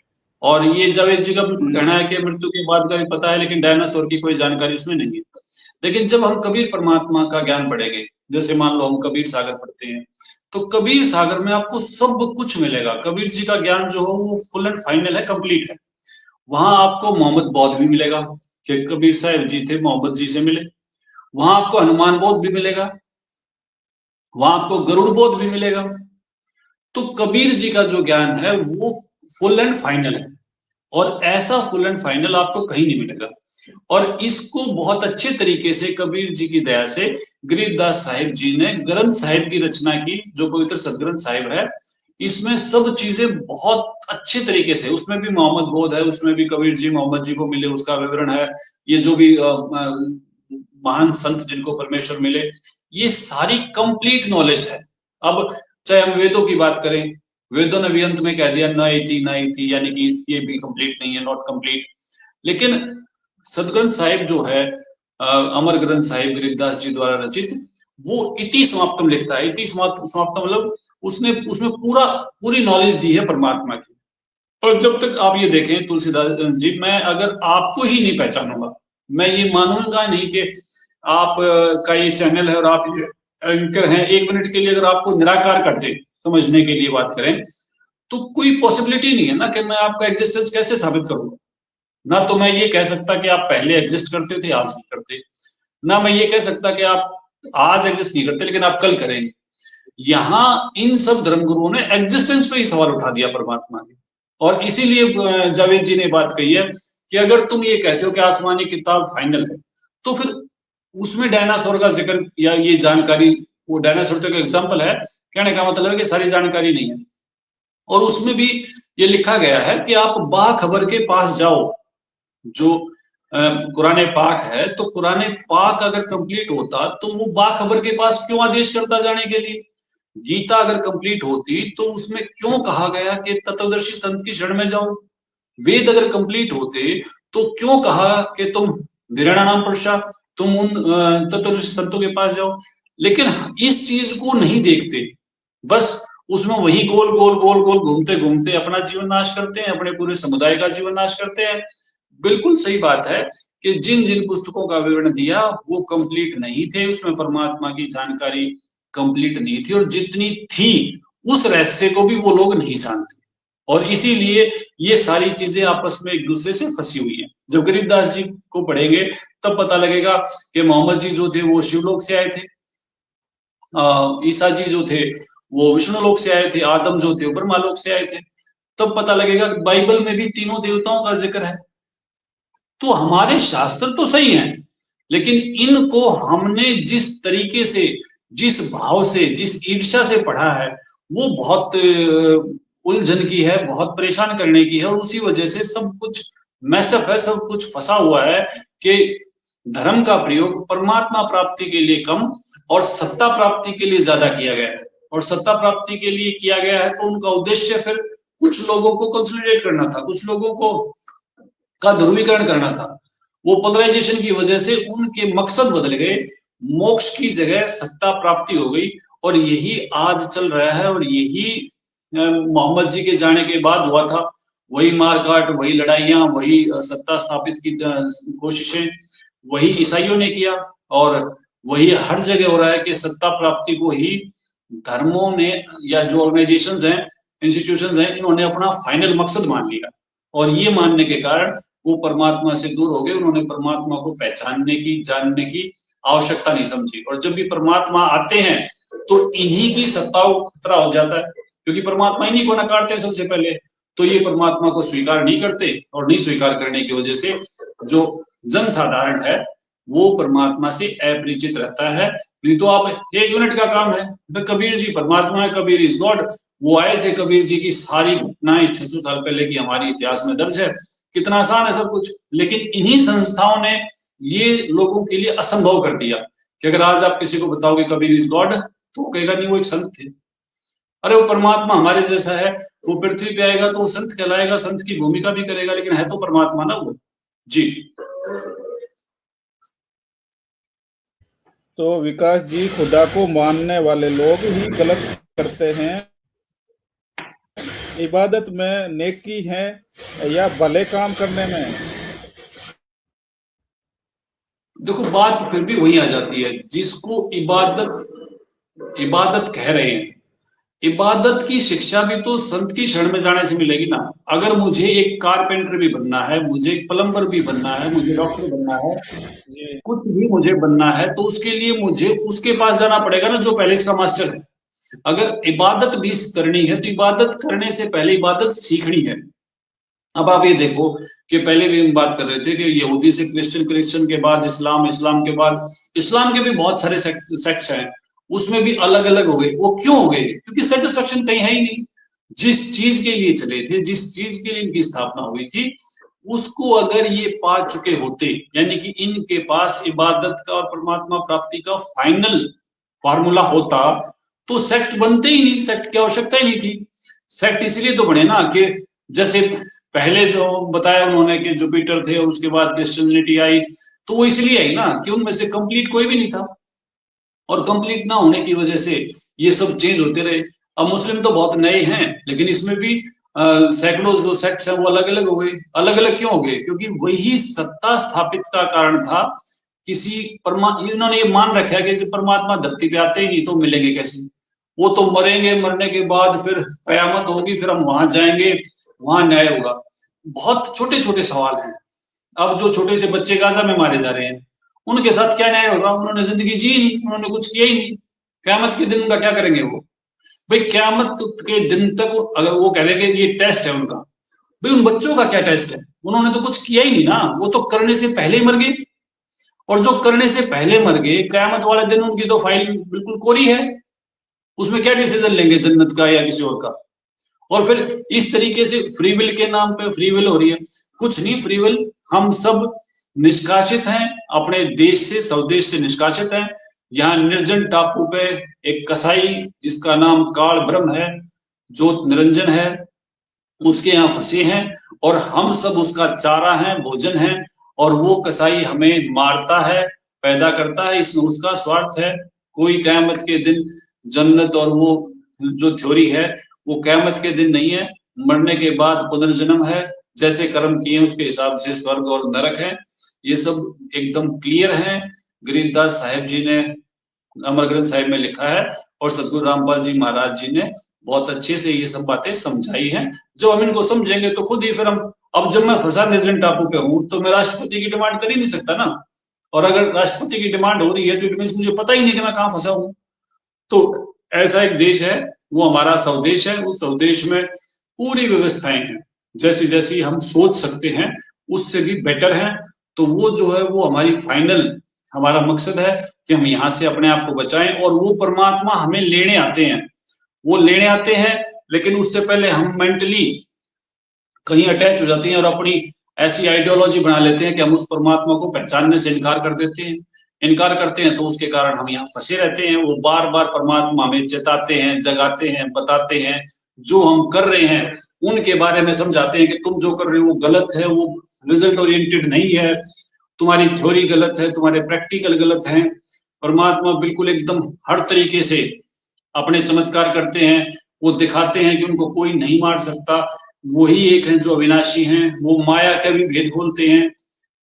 और ये जावेद जी का कहना है कि मृत्यु के बाद का भी पता है, लेकिन डायनासोर की कोई जानकारी उसमें नहीं है। लेकिन जब हम कबीर परमात्मा का ज्ञान पढ़ेंगे, जैसे मान लो हम कबीर सागर पढ़ते हैं, तो कबीर सागर में आपको सब कुछ मिलेगा। कबीर जी का ज्ञान जो हो वो फुल एंड फाइनल है, कंप्लीट है। वहां आपको मोहम्मद बौद्ध भी मिलेगा कि कबीर साहब जी थे, मोहम्मद जी से मिले। वहां आपको हनुमान बौद्ध भी मिलेगा, वहां आपको गरुड़ बौद्ध भी मिलेगा। तो कबीर जी का जो ज्ञान है वो फुल एंड फाइनल है, और ऐसा फुल एंड फाइनल आपको कहीं नहीं मिलेगा। और इसको बहुत अच्छे तरीके से कबीर जी की दया से गरीबदास साहिब जी ने ग्रंथ साहिब की रचना की, जो पवित्र सदग्रंथ साहिब है। इसमें सब चीजें बहुत अच्छे तरीके से, उसमें भी मोहम्मद बोध है, उसमें भी कबीर जी मोहम्मद जी को मिले उसका विवरण है, ये जो भी महान संत जिनको परमेश्वर मिले, ये सारी कंप्लीट नॉलेज है। अब चाहे हम वेदों की बात करें, वेदों ने भी अंत में कह दिया न इति, यानी कि ये भी कंप्लीट नहीं है, नॉट कंप्लीट। लेकिन सदग्रंथ साहिब जो है, अमर ग्रंथ साहिब गरीबदास जी द्वारा रचित, वो इति समाप्तम लिखता है। इति समाप्तम मतलब उसने उसमें पूरी नॉलेज दी है परमात्मा की। और जब तक आप ये देखें तुलसीदास जी, मैं अगर आपको ही नहीं पहचानूंगा, मैं ये मानूंगा नहीं कि आप का ये चैनल है और आप ये एंकर हैं, 1 मिनट के लिए अगर आपको निराकार कर दे, समझने के लिए बात करें, तो कोई पॉसिबिलिटी नहीं है ना कि मैं आपका एग्जिस्टेंस कैसे साबित करूंगा। ना तो मैं ये कह सकता कि आप पहले एग्जिस्ट करते थे, आज नहीं करते। ना मैं ये कह सकता कि आप आज एग्जिस्ट नहीं करते लेकिन आप कल करेंगे। यहाँ इन सब धर्मगुरुओं ने एग्जिस्टेंस पे ही सवाल उठा दिया परमात्मा के। और इसीलिए जावेद जी ने बात कही है कि अगर तुम ये कहते हो कि आसमानी किताब फाइनल है, तो फिर उसमें डायनासोर का जिक्र या ये जानकारी, वो डायनासोर तो एक एग्जाम्पल है, कहने का मतलब है कि सारी जानकारी नहीं है। और उसमें भी ये लिखा गया है कि आप बाखबर के पास जाओ, जो कुरान पाक है, तो कुरान पाक अगर कंप्लीट होता तो वो बाखबर के पास क्यों आदेश करता जाने के लिए? गीता अगर कंप्लीट होती तो उसमें क्यों कहा गया कि तत्वदर्शी संत की शरण में जाओ? वेद अगर कंप्लीट होते तो क्यों कहा कि तुम धीराणा नाम पुरुषा, तुम उन तत्वदर्शी संतों के पास जाओ? लेकिन इस चीज को नहीं देखते, बस उसमें वही गोल गोल गोल गोल घूमते घूमते अपना जीवन नाश करते हैं, अपने पूरे समुदाय का जीवन नाश करते हैं। बिल्कुल सही बात है कि जिन जिन पुस्तकों का विवरण दिया वो कंप्लीट नहीं थे, उसमें परमात्मा की जानकारी कंप्लीट नहीं थी, और जितनी थी उस रहस्य को भी वो लोग नहीं जानते, और इसीलिए ये सारी चीजें आपस में एक दूसरे से फंसी हुई हैं। जब गरीबदास जी को पढ़ेंगे तब पता लगेगा कि मोहम्मद जी जो थे वो शिवलोक से आए थे, ईसा जी जो थे वो विष्णु लोक से आए थे, आदम जो थे वो ब्रह्मा लोक से आए थे। तब पता लगेगा बाइबल में भी तीनों देवताओं का जिक्र है। तो हमारे शास्त्र तो सही हैं, लेकिन इनको हमने जिस तरीके से, जिस भाव से, जिस ईर्ष्या से पढ़ा है वो बहुत उलझन की है, बहुत परेशान करने की है, और उसी वजह से सब कुछ मैसअप है, सब कुछ फंसा हुआ है कि धर्म का प्रयोग परमात्मा प्राप्ति के लिए कम और सत्ता प्राप्ति के लिए ज्यादा किया गया है। और सत्ता प्राप्ति के लिए किया गया है तो उनका उद्देश्य फिर कुछ लोगों को कंसोलिडेट करना था, कुछ लोगों को का ध्रुवीकरण करना था। वो पोलराइजेशन की वजह से उनके मकसद बदल गए, मोक्ष की जगह सत्ता प्राप्ति हो गई, और यही आज चल रहा है, और यही मोहम्मद जी के जाने के बाद हुआ था। वही मारकाट, वही लड़ाइयां, वही सत्ता स्थापित की कोशिशें वही ईसाइयों ने किया, और वही हर जगह हो रहा है कि सत्ता प्राप्ति को ही धर्मों ने या जो ऑर्गेनाइजेशंस हैं, इंस्टीट्यूशंस हैं, इन्होंने अपना फाइनल मकसद मान लिया, और ये मानने के कारण वो परमात्मा से दूर हो गए। उन्होंने परमात्मा को पहचानने की, जानने की आवश्यकता नहीं समझी, और जब भी परमात्मा आते हैं तो इन्हीं की सत्ता को खतरा हो जाता है, क्योंकि परमात्मा इन्हीं को नकारते हैं सबसे पहले। तो ये परमात्मा को स्वीकार नहीं करते, और नहीं स्वीकार करने की वजह से जो जन साधारण है वो परमात्मा से अपरिचित रहता है। नहीं तो आप 1 मिनट का काम है, कबीर जी परमात्मा है, कबीर इज गॉड, वो आए थे, कबीर जी की सारी घटनाएं 600 साल पहले की हमारी इतिहास में दर्ज है, कितना आसान है सब कुछ। लेकिन इन्हीं संस्थाओं ने ये लोगों के लिए असंभव कर दिया कि अगर आज आप किसी को बताओगे कबीर इज गॉड, तो कहेगा नहीं वो एक संत थे। अरे वो परमात्मा हमारे जैसा है, वो पृथ्वी पे आएगा तो वो संत कहलाएगा, संत की भूमिका भी करेगा, लेकिन है तो परमात्मा ना वो। जी। तो विकास जी, खुदा को मानने वाले लोग ही गलत करते हैं। इबादत में नेकी है या भले काम करने में? देखो बात फिर भी वही आ जाती है, जिसको इबादत कह रहे हैं, इबादत की शिक्षा भी तो संत की शरण में जाने से मिलेगी ना। अगर मुझे एक कारपेंटर भी बनना है, मुझे एक प्लम्बर भी बनना है, मुझे डॉक्टर बनना है, कुछ भी मुझे बनना है, तो उसके लिए मुझे उसके पास जाना पड़ेगा ना, जो पहले इसका मास्टर है। अगर इबादत भी करनी है तो इबादत करने से पहले इबादत सीखनी है। अब आप ये देखो कि पहले भी हम बात कर रहे थे कि यहूदी से क्रिश्चियन, क्रिश्चियन के बाद इस्लाम, इस्लाम के बाद इस्लाम के भी बहुत सारे सेक्ट्स हैं, उसमें भी अलग अलग हो गए। वो क्यों हो गए? क्योंकि सेटिस्फेक्शन कहीं है ही नहीं। जिस चीज के लिए चले थे, जिस चीज के लिए इनकी स्थापना हुई थी, उसको अगर ये पा चुके होते, यानी कि इनके पास इबादत का और परमात्मा प्राप्ति का फाइनल फार्मूला होता, तो सेक्ट बनते ही नहीं, सेक्ट की आवश्यकता ही नहीं थी। सेक्ट इसलिए तो बने ना कि जैसे पहले तो बताया उन्होंने कि जुपिटर थे और उसके बाद क्रिश्चियनिटी आई, तो वो इसलिए आई ना कि उनमें से कंप्लीट कोई भी नहीं था, और कंप्लीट ना होने की वजह से ये सब चेंज होते रहे। अब मुस्लिम तो बहुत नए हैं, लेकिन इसमें भी सैकड़ों जो सेक्ट्स हैं वो अलग अलग हो गए। अलग अलग क्यों हो गए? क्योंकि वही सत्ता स्थापित का कारण था। किसी इन्होंने ये मान रखा है कि जब परमात्मा धरती पे आते ही नहीं तो मिलेंगे कैसे? वो तो मरेंगे, मरने के बाद फिर कयामत होगी, फिर हम वहां जाएंगे, वहां न्याय होगा। बहुत छोटे छोटे सवाल हैं। अब जो छोटे से बच्चे गाजा में मारे जा रहे हैं, उनके साथ क्या न्याय होगा? उन्होंने जिंदगी जी नहीं, उन्होंने कुछ किया ही नहीं। कयामत के दिन उनका क्या करेंगे वो? भाई कयामत के दिन तक अगर वो कह रहे कि ये टेस्ट है उनका, भाई उन बच्चों का क्या टेस्ट है? उन्होंने तो कुछ किया ही नहीं ना, वो तो करने से पहले ही मर गए। और जो करने से पहले मर गए, कयामत वाले दिन उनकी तो फाइल बिल्कुल कोरी है, उसमें क्या डिसीजन लेंगे जन्नत का या किसी और का? और फिर इस तरीके से फ्री विल के नाम पे फ्री विल हो रही है। कुछ नहीं फ्री विल, हम सब निष्कासित हैं, अपने देश से, स्वदेश से निष्कासित हैं। यहाँ निर्जन टापू पे एक कसाई जिसका नाम काल ब्रह्म है, ज्योत निरंजन है, उसके यहाँ फंसे हैं और हम सब उसका चारा है, भोजन है। और वो कसाई हमें मारता है, पैदा करता है, इसमें उसका स्वार्थ है। कोई क़यामत के दिन जन्नत और वो जो थ्योरी है वो क़यामत के दिन नहीं है, मरने के बाद पुनर्जन्म है, जैसे कर्म किए उसके हिसाब से स्वर्ग और नरक है। ये सब एकदम क्लियर है। गरीबदास साहिब जी ने अमर ग्रंथ साहिब में लिखा है और सतगुरु रामपाल जी महाराज जी ने बहुत अच्छे से ये सब बातें समझाई हैं। जब हम इनको समझेंगे तो खुद ही फिर हम, अब जब मैं फंसा निर्जन टापू पे हूँ तो मैं राष्ट्रपति की डिमांड कर ही नहीं सकता ना। और अगर राष्ट्रपति की डिमांड हो रही है तो इट मींस मुझे पता ही नहीं कि मैं कहाँ फंसा हूँ। तो ऐसा एक देश है, वो हमारा स्वदेश है। उस स्वदेश में पूरी व्यवस्थाएं हैं, जैसी जैसी हम सोच सकते हैं उससे भी बेटर है। तो वो जो है वो हमारी फाइनल, हमारा मकसद है कि हम यहाँ से अपने आप को बचाएं। और वो परमात्मा हमें लेने आते हैं, वो लेने आते हैं, लेकिन उससे पहले हम मेंटली कहीं अटैच हो जाते हैं और अपनी ऐसी आइडियोलॉजी बना लेते हैं कि हम उस परमात्मा को पहचानने से इनकार कर देते हैं। इनकार करते हैं तो उसके कारण हम यहाँ फंसे रहते हैं। वो बार बार परमात्मा हमें चेताते हैं, जगाते हैं, बताते हैं, जो हम कर रहे हैं उनके बारे में समझाते हैं कि तुम जो कर रहे हो वो गलत है, वो रिजल्ट ओरिएंटेड नहीं है, तुम्हारी थ्योरी गलत है, तुम्हारे प्रैक्टिकल गलत है। परमात्मा बिल्कुल एकदम हर तरीके से अपने चमत्कार करते हैं। वो दिखाते हैं कि उनको कोई नहीं मार सकता, वही एक है जो अविनाशी हैं। वो माया के भी भेद खोलते हैं,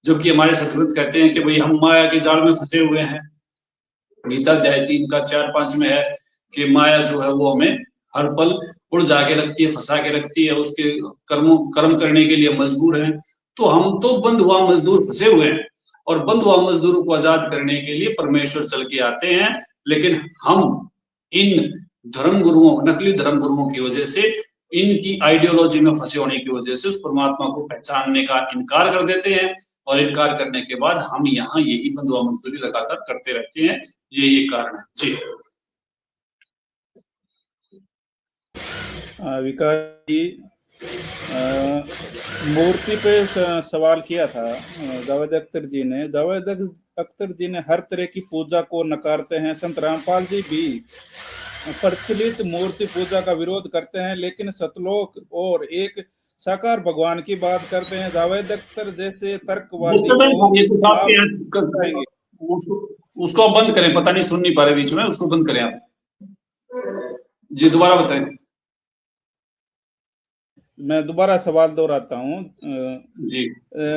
जबकि हमारे सतगुरु कहते हैं कि भाई हम माया के जाल में फंसे हुए हैं। गीता अध्याय 3 का 4-5 में है कि माया जो है वो हमें हर पल उलझा के रखती है, फंसा के रखती है, उसके कर्म करने के लिए मजबूर हैं। तो हम तो बंद हुआ मजदूर फंसे हुए हैं, और बंद हुआ मजदूरों को आजाद करने के लिए परमेश्वर चल के आते हैं। लेकिन हम इन धर्म गुरुओं, नकली धर्म गुरुओं की वजह से, इनकी आइडियोलॉजी में फंसे होने की वजह से उस परमात्मा को पहचानने का इनकार कर देते हैं। और इनकार करने के बाद हम यहाँ यही बंधुआ मजदूरी लगातार करते रहते हैं। ये कारण है जी। विकास जी, मूर्ति पे सवाल किया था जावेद अख्तर जी ने। जावेद अख्तर जी ने हर तरह की पूजा को नकारते हैं। संत रामपाल जी भी प्रचलित मूर्ति पूजा का विरोध करते हैं, लेकिन सतलोक और एक साकार भगवान की बात करते हैं। जावेद अख्तर जैसे तर्कवादी को उसको बंद करें, पता नहीं सुन नहीं पा रहे बीच में, उसको बंद करें आप जी। दोबारा बताएं। मैं दोबारा सवाल दोहराता हूँ जी।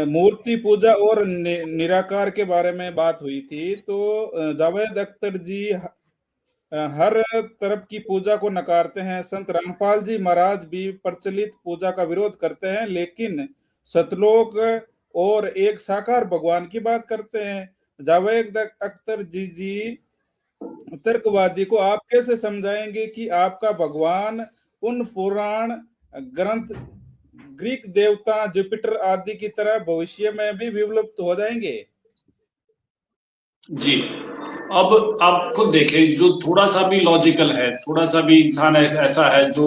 मूर्ति पूजा और निराकार के बारे में बात हुई थी। तो जावेद अख्तर जी हर तरफ की पूजा को नकारते हैं। संत रामपाल जी महाराज भी प्रचलित पूजा का विरोध करते हैं, लेकिन सतलोक और एक साकार भगवान की बात करते हैं। जावेद अख्तर जी तर्कवादी को आप कैसे समझाएंगे कि आपका भगवान उन पुराण ग्रंथ ग्रीक देवता जुपिटर आदि की तरह भविष्य में भी विलुप्त हो जाएंगे? जी, अब आप खुद देखें, जो थोड़ा सा भी लॉजिकल है, थोड़ा सा भी इंसान ऐसा है जो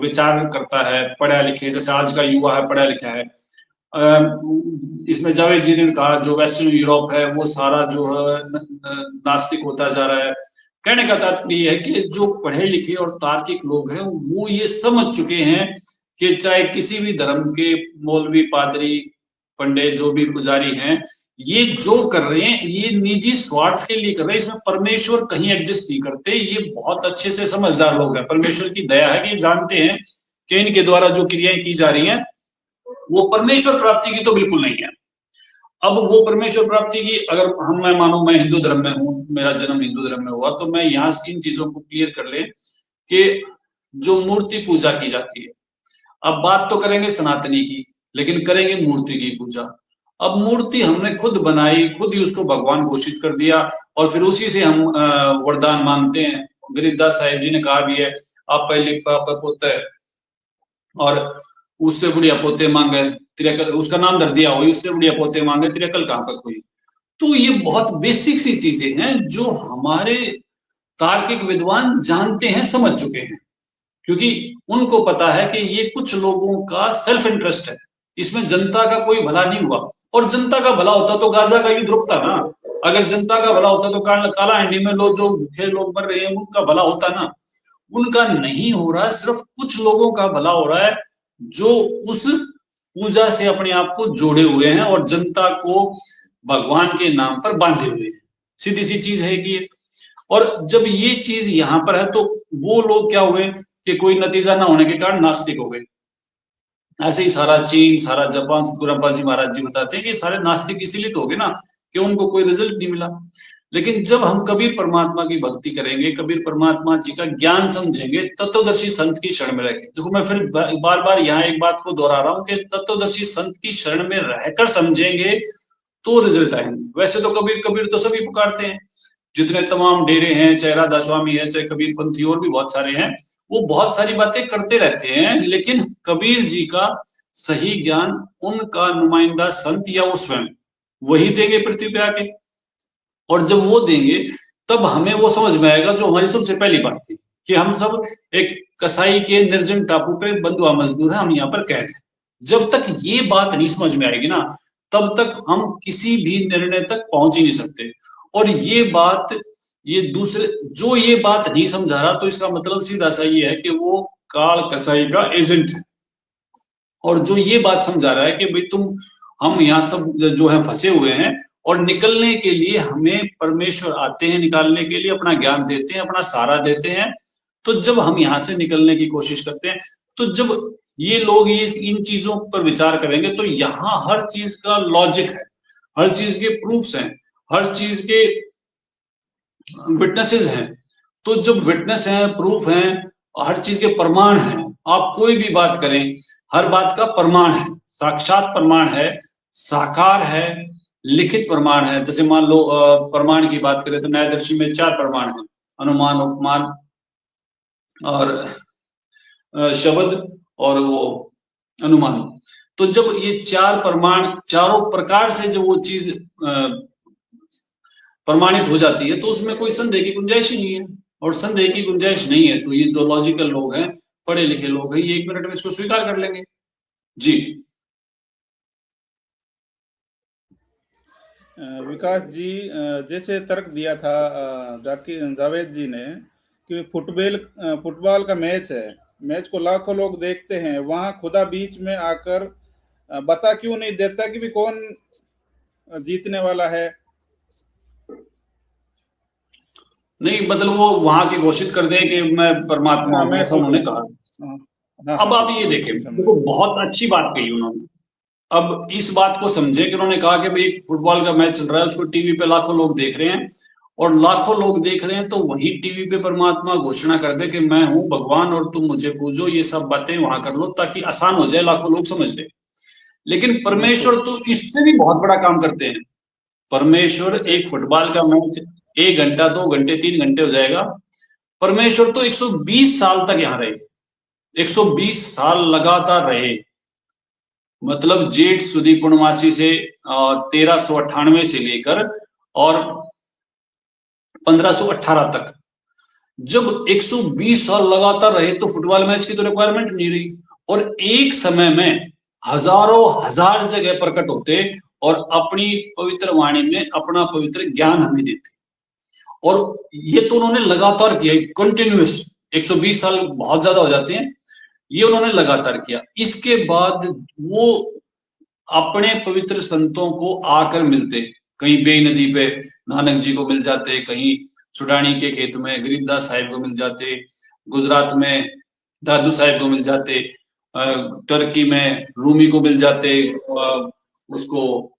विचार करता है, पढ़ा लिखे, जैसे आज का युवा है, पढ़ा लिखा है। इसमें जावेद जी ने कहा जो वेस्टर्न यूरोप है वो सारा जो है नास्तिक होता जा रहा है। कहने का तात्पर्य ये है कि जो पढ़े लिखे और तार्किक लोग हैं वो ये समझ चुके हैं कि चाहे किसी भी धर्म के मौलवी, पादरी, पंडित, जो भी पुजारी हैं, ये जो कर रहे हैं ये निजी स्वार्थ के लिए कर रहे हैं, इसमें परमेश्वर कहीं एग्जिस्ट नहीं करते। ये बहुत अच्छे से समझदार लोग हैं, परमेश्वर की दया है कि ये जानते हैं कि इनके द्वारा जो क्रियाएं की जा रही हैं वो परमेश्वर प्राप्ति की तो बिल्कुल नहीं है। अब वो परमेश्वर प्राप्ति की अगर मैं मानूं, मैं हिंदू धर्म में हूं, मेरा जन्म हिंदू धर्म में हुआ, तो मैं यहाँ इन चीजों को क्लियर कर ले कि जो मूर्ति पूजा की जाती है, अब बात तो करेंगे सनातनी की, लेकिन करेंगे मूर्ति की पूजा। अब मूर्ति हमने खुद बनाई, खुद ही उसको भगवान घोषित कर दिया और फिर उसी से हम वरदान मांगते हैं। गरीबदास साहिब जी ने कहा भी है, आप पहले पोते और उससे बढ़िया पोते मांगे तिरकल, उसका नाम धर दिया हुई, उससे बढ़िया पोते मांगे तिरकल कहाँ तक हुई। तो ये बहुत बेसिक सी चीजें हैं जो हमारे तार्किक विद्वान जानते हैं, समझ चुके हैं, क्योंकि उनको पता है कि ये कुछ लोगों का सेल्फ इंटरेस्ट है, इसमें जनता का कोई भला नहीं हुआ। और जनता का भला होता तो गाजा का युद्ध रुकता ना। अगर जनता का भला होता तो काला हिंडी में लोग जो भूखे लोग मर रहे हैं उनका भला होता ना। उनका नहीं हो रहा है, सिर्फ कुछ लोगों का भला हो रहा है जो उस पूजा से अपने आप को जोड़े हुए हैं और जनता को भगवान के नाम पर बांधे हुए हैं। सीधी सी चीज है कि और जब ये चीज यहाँ पर है तो वो लोग क्या हुए कि कोई नतीजा ना होने के कारण नास्तिक हो गए। ऐसे ही सारा चीन, सारा जापान, सतगुरु रामपाल जी महाराज जी बताते हैं कि सारे नास्तिक इसीलिए तो हो गए ना कि उनको कोई रिजल्ट नहीं मिला। लेकिन जब हम कबीर परमात्मा की भक्ति करेंगे, कबीर परमात्मा जी का ज्ञान समझेंगे, तत्वदर्शी संत की शरण में रहेंगे। देखो मैं फिर बार बार यहाँ एक बात को दोहरा रहा हूँ कि तत्वदर्शी संत की शरण में रहकर समझेंगे तो रिजल्ट आएंगे। वैसे तो कबीर कबीर तो सभी पुकारते हैं, जितने तमाम डेरे हैं, चाहे राधा स्वामी है, चाहे कबीर पंथी और भी बहुत सारे हैं, वो बहुत सारी बातें करते रहते हैं, लेकिन कबीर जी का सही ज्ञान उनका नुमाइंदा संत या वो स्वयं वही देंगे पृथ्वी पे आके। और जब वो देंगे तब हमें वो समझ में आएगा जो हमारी सबसे पहली बात थी कि हम सब एक कसाई के निर्जन टापू पे बंधुआ मजदूर है, हम यहाँ पर कैद हैं। जब तक ये बात नहीं समझ में आएगी ना तब तक हम किसी भी निर्णय तक पहुंच ही नहीं सकते। और ये बात ये दूसरे जो ये बात नहीं समझा रहा तो इसका मतलब सीधा सा ये है कि वो काल कसाई का एजेंट है। और जो ये बात समझा रहा है कि भाई तुम हम यहाँ सब जो है फंसे हुए हैं और निकलने के लिए हमें परमेश्वर आते हैं, निकालने के लिए अपना ज्ञान देते हैं, अपना सहारा देते हैं। तो जब हम यहाँ से निकलने की कोशिश करते हैं तो जब ये लोग ये इन चीजों पर विचार करेंगे तो यहाँ हर चीज का लॉजिक है, हर चीज के प्रूफ्स हैं, हर चीज के विटनेसेस हैं। तो जब विटनेस हैं, प्रूफ हैं, हर चीज के प्रमाण हैं, आप कोई भी बात करें हर बात का प्रमाण है, साक्षात प्रमाण है, साकार है, लिखित प्रमाण है। जैसे मान लो प्रमाण की बात करें तो न्याय दर्शन में 4 प्रमाण हैं, अनुमान, उपमान और शब्द और वो अनुमान। तो जब ये 4 प्रमाण चारों प्रकार से जब वो चीज प्रमाणित हो जाती है तो उसमें कोई संदेह की गुंजाइश ही नहीं है। और संदेह की गुंजाइश नहीं है तो ये जो लॉजिकल लोग हैं, पढ़े लिखे लोग हैं, ये 1 मिनट में इसको स्वीकार कर लेंगे। जी विकास जी, जैसे तर्क दिया था जावेद जी ने कि फुटबॉल का मैच है, मैच को लाखों लोग देखते हैं, वहां खुदा बीच में आकर बता क्यों नहीं देता कि भी कौन जीतने वाला है? नहीं, मतलब वो वहां की घोषित कर दें कि मैं परमात्मा हूं, ऐसा उन्होंने कहा। अब आप ये देखें, देखो बहुत अच्छी बात कही उन्होंने। अब इस बात को समझे कि उन्होंने कहा कि भाई फुटबॉल का मैच चल रहा है, उसको टीवी पे लाखों लोग देख रहे हैं और लाखों लोग देख रहे हैं तो वही टीवी पे परमात्मा घोषणा कर दे कि मैं हूं भगवान और तुम मुझे पूजो, ये सब बातें वहां कर लो ताकि आसान हो जाए, लाखों लोग समझ ले। लेकिन परमेश्वर तो इससे भी बहुत बड़ा काम करते हैं। परमेश्वर एक फुटबॉल का मैच 1 घंटा, 2 घंटे, 3 घंटे हो जाएगा, परमेश्वर तो 120 साल तक यहाँ रहे, 120 साल लगातार रहे। मतलब जेठ सुदी पूर्णमासी से 1398 से लेकर और 1518 तक जब 120 साल लगातार रहे तो फुटबॉल मैच की तो रिक्वायरमेंट नहीं रही। और एक समय में हजारों हजार जगह प्रकट होते और अपनी पवित्र वाणी में अपना पवित्र ज्ञान हमें देते। और ये तो उन्होंने लगातार किया, कंटिन्यूअस। 120 साल बहुत ज्यादा हो जाते हैं, ये उन्होंने लगातार किया। इसके बाद वो अपने पवित्र संतों को आकर मिलते, कहीं बेई नदी पे नानक जी को मिल जाते, कहीं सुडानी के खेत में गरीबदास साहिब को मिल जाते, गुजरात में दादू साहिब को मिल जाते, टर्की में रूमी को मिल जाते, उसको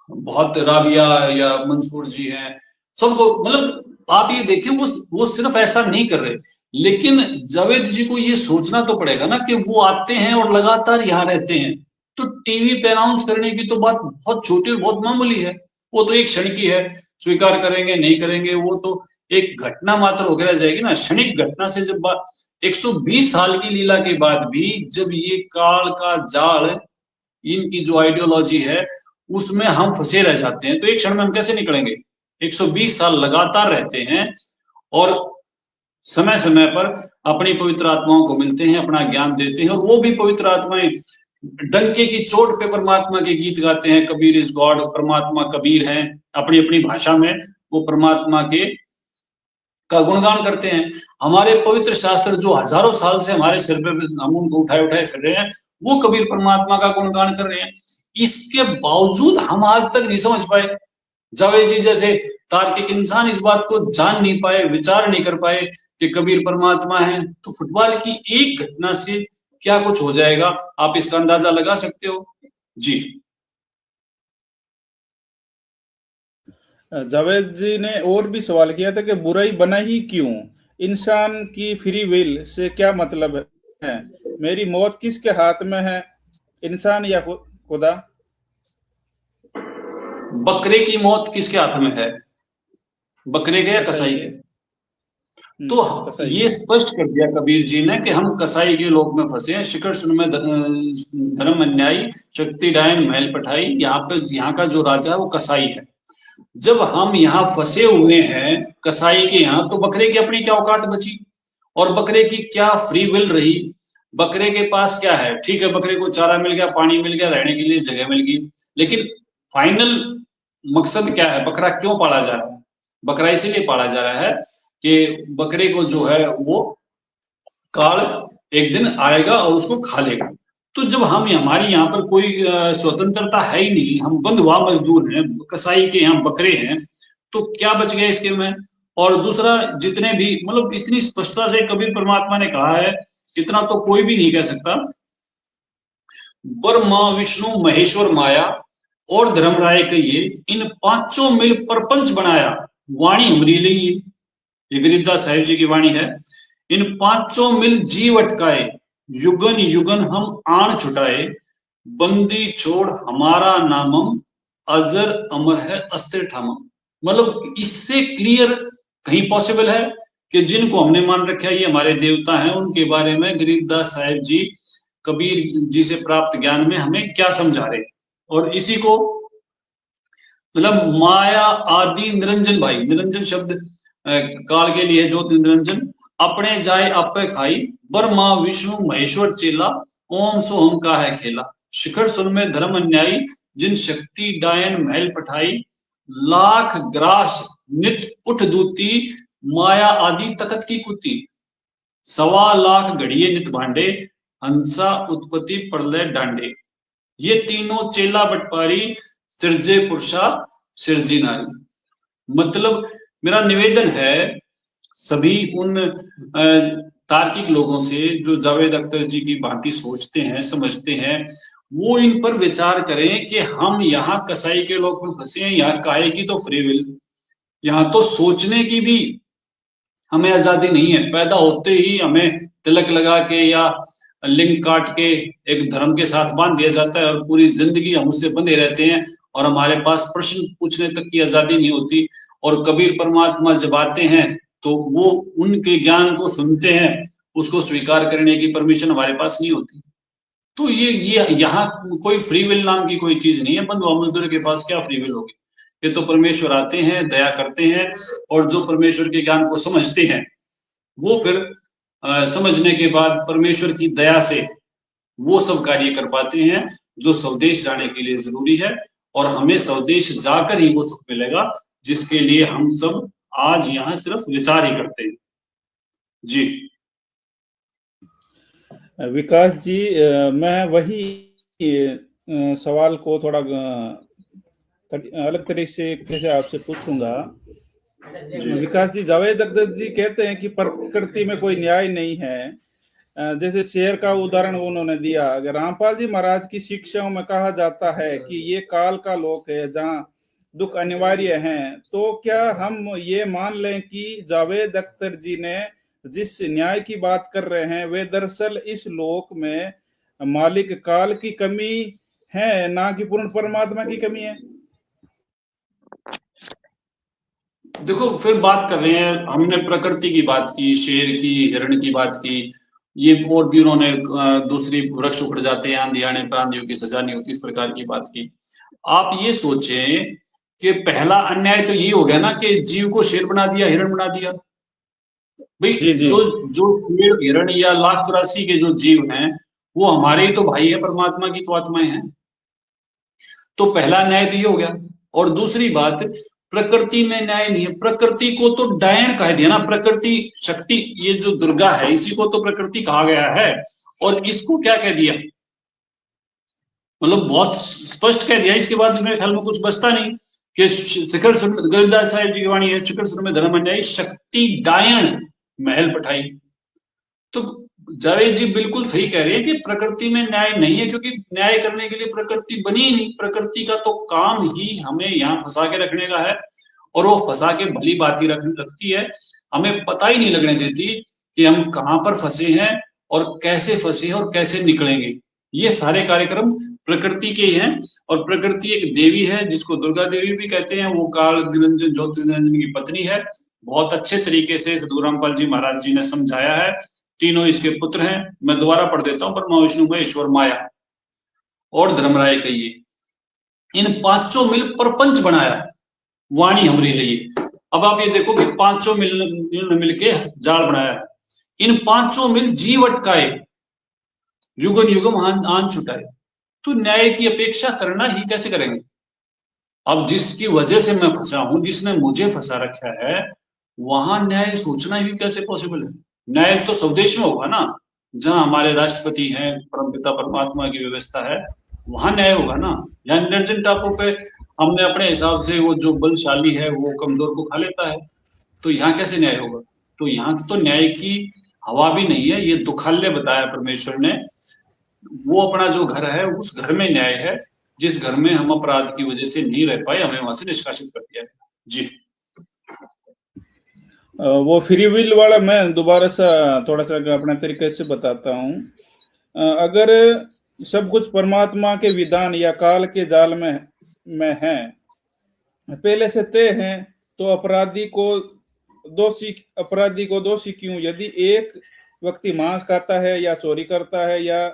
बहुत राबिया या मंसूर जी हैं, सबको। मतलब आप ये देखें वो सिर्फ ऐसा नहीं कर रहे, लेकिन जावेद जी को ये सोचना तो पड़ेगा ना कि वो आते हैं और लगातार यहाँ रहते हैं। तो टीवी पे अनाउंस करने की तो बात बहुत छोटी और बहुत मामूली है, वो तो एक क्षण की है, स्वीकार करेंगे नहीं करेंगे वो तो एक घटना मात्र होकर रह जाएगी ना, क्षणिक घटना से। जब 120 साल की लीला के बाद भी जब ये काल का जाल, इनकी जो आइडियोलॉजी है उसमें हम फंसे रह जाते हैं तो एक क्षण में हम कैसे निकलेंगे? 120 साल लगातार रहते हैं और समय समय पर अपनी पवित्र आत्माओं को मिलते हैं, अपना ज्ञान देते हैं, और वो भी पवित्र आत्माएं डंके की चोट पे परमात्मा के गीत गाते हैं, कबीर इज गॉड, परमात्मा कबीर हैं, अपनी अपनी भाषा में वो परमात्मा के का गुणगान करते हैं। हमारे पवित्र शास्त्र जो हजारों साल से हमारे सिर पे हम उनको उठाए उठाए फिर रहे हैं, वो कबीर परमात्मा का गुणगान कर रहे हैं। इसके बावजूद हम आज तक नहीं समझ पाए, जावेद जी जैसे तार्किक इंसान इस बात को जान नहीं पाए, विचार नहीं कर पाए कि कबीर परमात्मा है। तो फुटबॉल की एक घटना से क्या कुछ हो जाएगा, आप इसका अंदाजा लगा सकते हो जी। जावेद जी ने और भी सवाल किया था कि बुराई बना ही क्यों, इंसान की फ्री विल से क्या मतलब है, मेरी मौत किसके हाथ में है, इंसान या खुदा। बकरे की मौत किसके हाथ में है, बकरे के या कसाई के? तो कसाई ये के। स्पष्ट कर दिया कबीर जी ने कि हम कसाई के लोक में फंसे हैं। शिखर सुन में धर्म अन्यायी, शक्ति डायन महल पठाई, यहाँ का जो राजा है वो कसाई है। जब हम यहाँ फंसे हुए हैं कसाई के यहाँ, तो बकरे की अपनी क्या औकात बची, और बकरे की क्या फ्री विल रही। बकरे के पास क्या है, ठीक है बकरे को चारा मिल गया, पानी मिल गया, रहने के लिए जगह मिल गई, लेकिन फाइनल मकसद क्या है, बकरा क्यों पाला जा रहा है? बकरा इसीलिए पाला जा रहा है कि बकरे को जो है वो काल एक दिन आएगा और उसको खा लेगा। तो जब हम हमारी यहाँ पर कोई स्वतंत्रता है ही नहीं, हम बंधुआ मजदूर हैं, कसाई के यहाँ बकरे हैं, तो क्या बच गया इसके में। और दूसरा, जितने भी मतलब इतनी स्पष्टता से कबीर परमात्मा ने कहा है, इतना तो कोई भी नहीं कह सकता। ब्रह्मा विष्णु महेश्वर माया और धर्मराय कहिए, इन पांचों मिल प्रपंच बनाया, वाणी हमरी लई, ये गिरिदास साहिब जी की वाणी है। इन पांचों मिल जीव अटकाए, युगन युगन हम आण छुटाए, बंदी छोड़ हमारा नामम, अजर अमर है अस्त्र ठामम। मतलब इससे क्लियर कहीं पॉसिबल है कि जिनको हमने मान रखा है ये हमारे देवता हैं, उनके बारे में गिरिदास साहिब जी कबीर जी से प्राप्त ज्ञान में हमें क्या समझा रहे। और इसी को मतलब माया आदि निरंजन, भाई निरंजन शब्द काल के लिए ज्योत निरंजन, अपने जाए आपे खाई, ब्रह्मा विष्णु महेश्वर चेला, ओम सो हम का है खेला, शिखर सुन में धर्म अन्यायी, जिन शक्ति डायन महल पठाई, लाख ग्रास नित उठ दूती, माया आदि तखत की कुती, सवा लाख घड़िए नित भांडे, हंसा उत्पत्ति प्रलय डांडे। ये तीनों चेला बटपारी, सिरजे पुरुषा सिरजी नारी। मतलब मेरा निवेदन है सभी उन तार्किक लोगों से जो जावेद अख्तर जी की भांति सोचते हैं समझते हैं, वो इन पर विचार करें कि हम यहाँ कसाई के लोग में फंसे हैं। यहाँ काहे की तो फ्री विल, यहाँ तो सोचने की भी हमें आजादी नहीं है। पैदा होते ही हमें तिलक लगा के या लिंग काट के एक धर्म के साथ बांध दिया जाता है और पूरी जिंदगी हम उससे बंधे रहते हैं और हमारे पास प्रश्न पूछने तक की आजादी नहीं होती। और कबीर परमात्मा जब आते हैं तो वो उनके ज्ञान को सुनते हैं, उसको स्वीकार करने की परमिशन हमारे पास नहीं होती। तो ये यहाँ कोई फ्री विल नाम की कोई चीज नहीं है। बंधुआ मजदूर के पास क्या फ्री विल होगी? ये तो परमेश्वर आते हैं, दया करते हैं, और जो परमेश्वर के ज्ञान को समझते हैं वो फिर समझने के बाद परमेश्वर की दया से वो सब कार्य कर पाते हैं जो स्वदेश जाने के लिए जरूरी है। और हमें स्वदेश जाकर ही वो सुख मिलेगा जिसके लिए हम सब आज यहाँ सिर्फ विचार ही करते हैं जी। विकास जी, मैं वही सवाल को थोड़ा अलग तरीके से आपसे पूछूंगा। विकास जी, जावेद अख्तर जी कहते हैं कि प्रकृति में कोई न्याय नहीं है, जैसे शेर का उदाहरण उन्होंने दिया। अगर रामपाल जी महाराज की शिक्षाओं में कहा जाता है कि ये काल का लोक है जहाँ दुख अनिवार्य हैं, तो क्या हम ये मान लें कि जावेद अख्तर जी ने जिस न्याय की बात कर रहे हैं वे दरअसल इस लोक में मालिक काल की कमी है, ना कि पूर्ण परमात्मा की कमी है? देखो, फिर बात कर रहे हैं, हमने प्रकृति की बात की, शेर की, हिरण की बात की, ये और भी उन्होंने दूसरी वृक्ष उखड़ जाते हैं, आंधी आने पर आंधियों की सजा नहीं होती, इस प्रकार की बात की। आप ये सोचें कि पहला अन्याय तो ये हो गया ना कि जीव को शेर बना दिया, हिरण बना दिया। भाई जो शेर हिरण या लाख 84 के जो जीव हैं वो हमारे ही तो भाई है, परमात्मा की तो आत्माएं हैं। तो पहला न्याय तो ये हो गया। और दूसरी बात, प्रकृति में न्याय नहीं है। प्रकृति को तो डायन कह दिया ना, प्रकृति शक्ति, ये जो दुर्गा है इसी को तो प्रकृति कहा गया है। और इसको क्या कह दिया, मतलब बहुत स्पष्ट कह दिया। इसके बाद मेरे ख्याल में कुछ बचता नहीं कि शिखर सुर, गरीबदास साहिब जी की वाणी है, शिखर सुर में धर्म अन्यायी, शक्ति डायन महल पठाई। तो जावेद जी बिल्कुल सही कह रहे हैं कि प्रकृति में न्याय नहीं है, क्योंकि न्याय करने के लिए प्रकृति बनी ही नहीं। प्रकृति का तो काम ही हमें यहाँ फंसा के रखने का है, और वो फंसा के भली बाती रखती है। हमें पता ही नहीं लगने देती कि हम कहाँ पर फंसे हैं और कैसे फंसे हैं और कैसे निकलेंगे। ये सारे कार्यक्रम प्रकृति के ही हैं। और प्रकृति एक देवी है जिसको दुर्गा देवी भी कहते हैं। वो काल निरंजन ज्योति निरंजन की पत्नी है। बहुत अच्छे तरीके से सद्गुरु रामपाल जी महाराज जी ने समझाया है। तीनों इसके पुत्र हैं। मैं दोबारा पढ़ देता हूं, ब्रह्मा विष्णु महेश्वर माया और धर्मराय कहिए। इन पांचों मिल प्रपंच बनाया, वाणी हमरी लिए। अब आप ये देखो कि पांचों मिलके जाल बनाया है। इन पांचों मिल जीव अटकाए, युगन युगम आन छुटाए। तो न्याय की अपेक्षा करना ही कैसे करेंगे। अब जिसकी वजह से मैं फंसा हूं, जिसने मुझे फंसा रखा है, वहां न्याय सोचना ही कैसे पॉसिबल है। न्याय तो स्वदेश में होगा ना, जहां हमारे राष्ट्रपति हैं, परमपिता परमात्मा की व्यवस्था है, वहां न्याय होगा ना। यहाँ निर्जन टापू पे हमने अपने हिसाब से, वो जो बलशाली है वो कमजोर को खा लेता है, तो यहाँ कैसे न्याय होगा। तो यहाँ तो न्याय की हवा भी नहीं है। ये दुखालय बताया परमेश्वर ने। वो अपना जो घर है उस घर में न्याय है। जिस घर में हम अपराध की वजह से नहीं रह पाए, हमें वहां से निष्कासित कर दिया जी। वो फ्री विल वाला मैं दोबारा से थोड़ा सा अपने तरीके से बताता हूँ। अगर सब कुछ परमात्मा के विधान या काल के जाल में है, पहले से तय है, तो अपराधी को दोषी क्यों। यदि एक व्यक्ति मांस खाता है या चोरी करता है या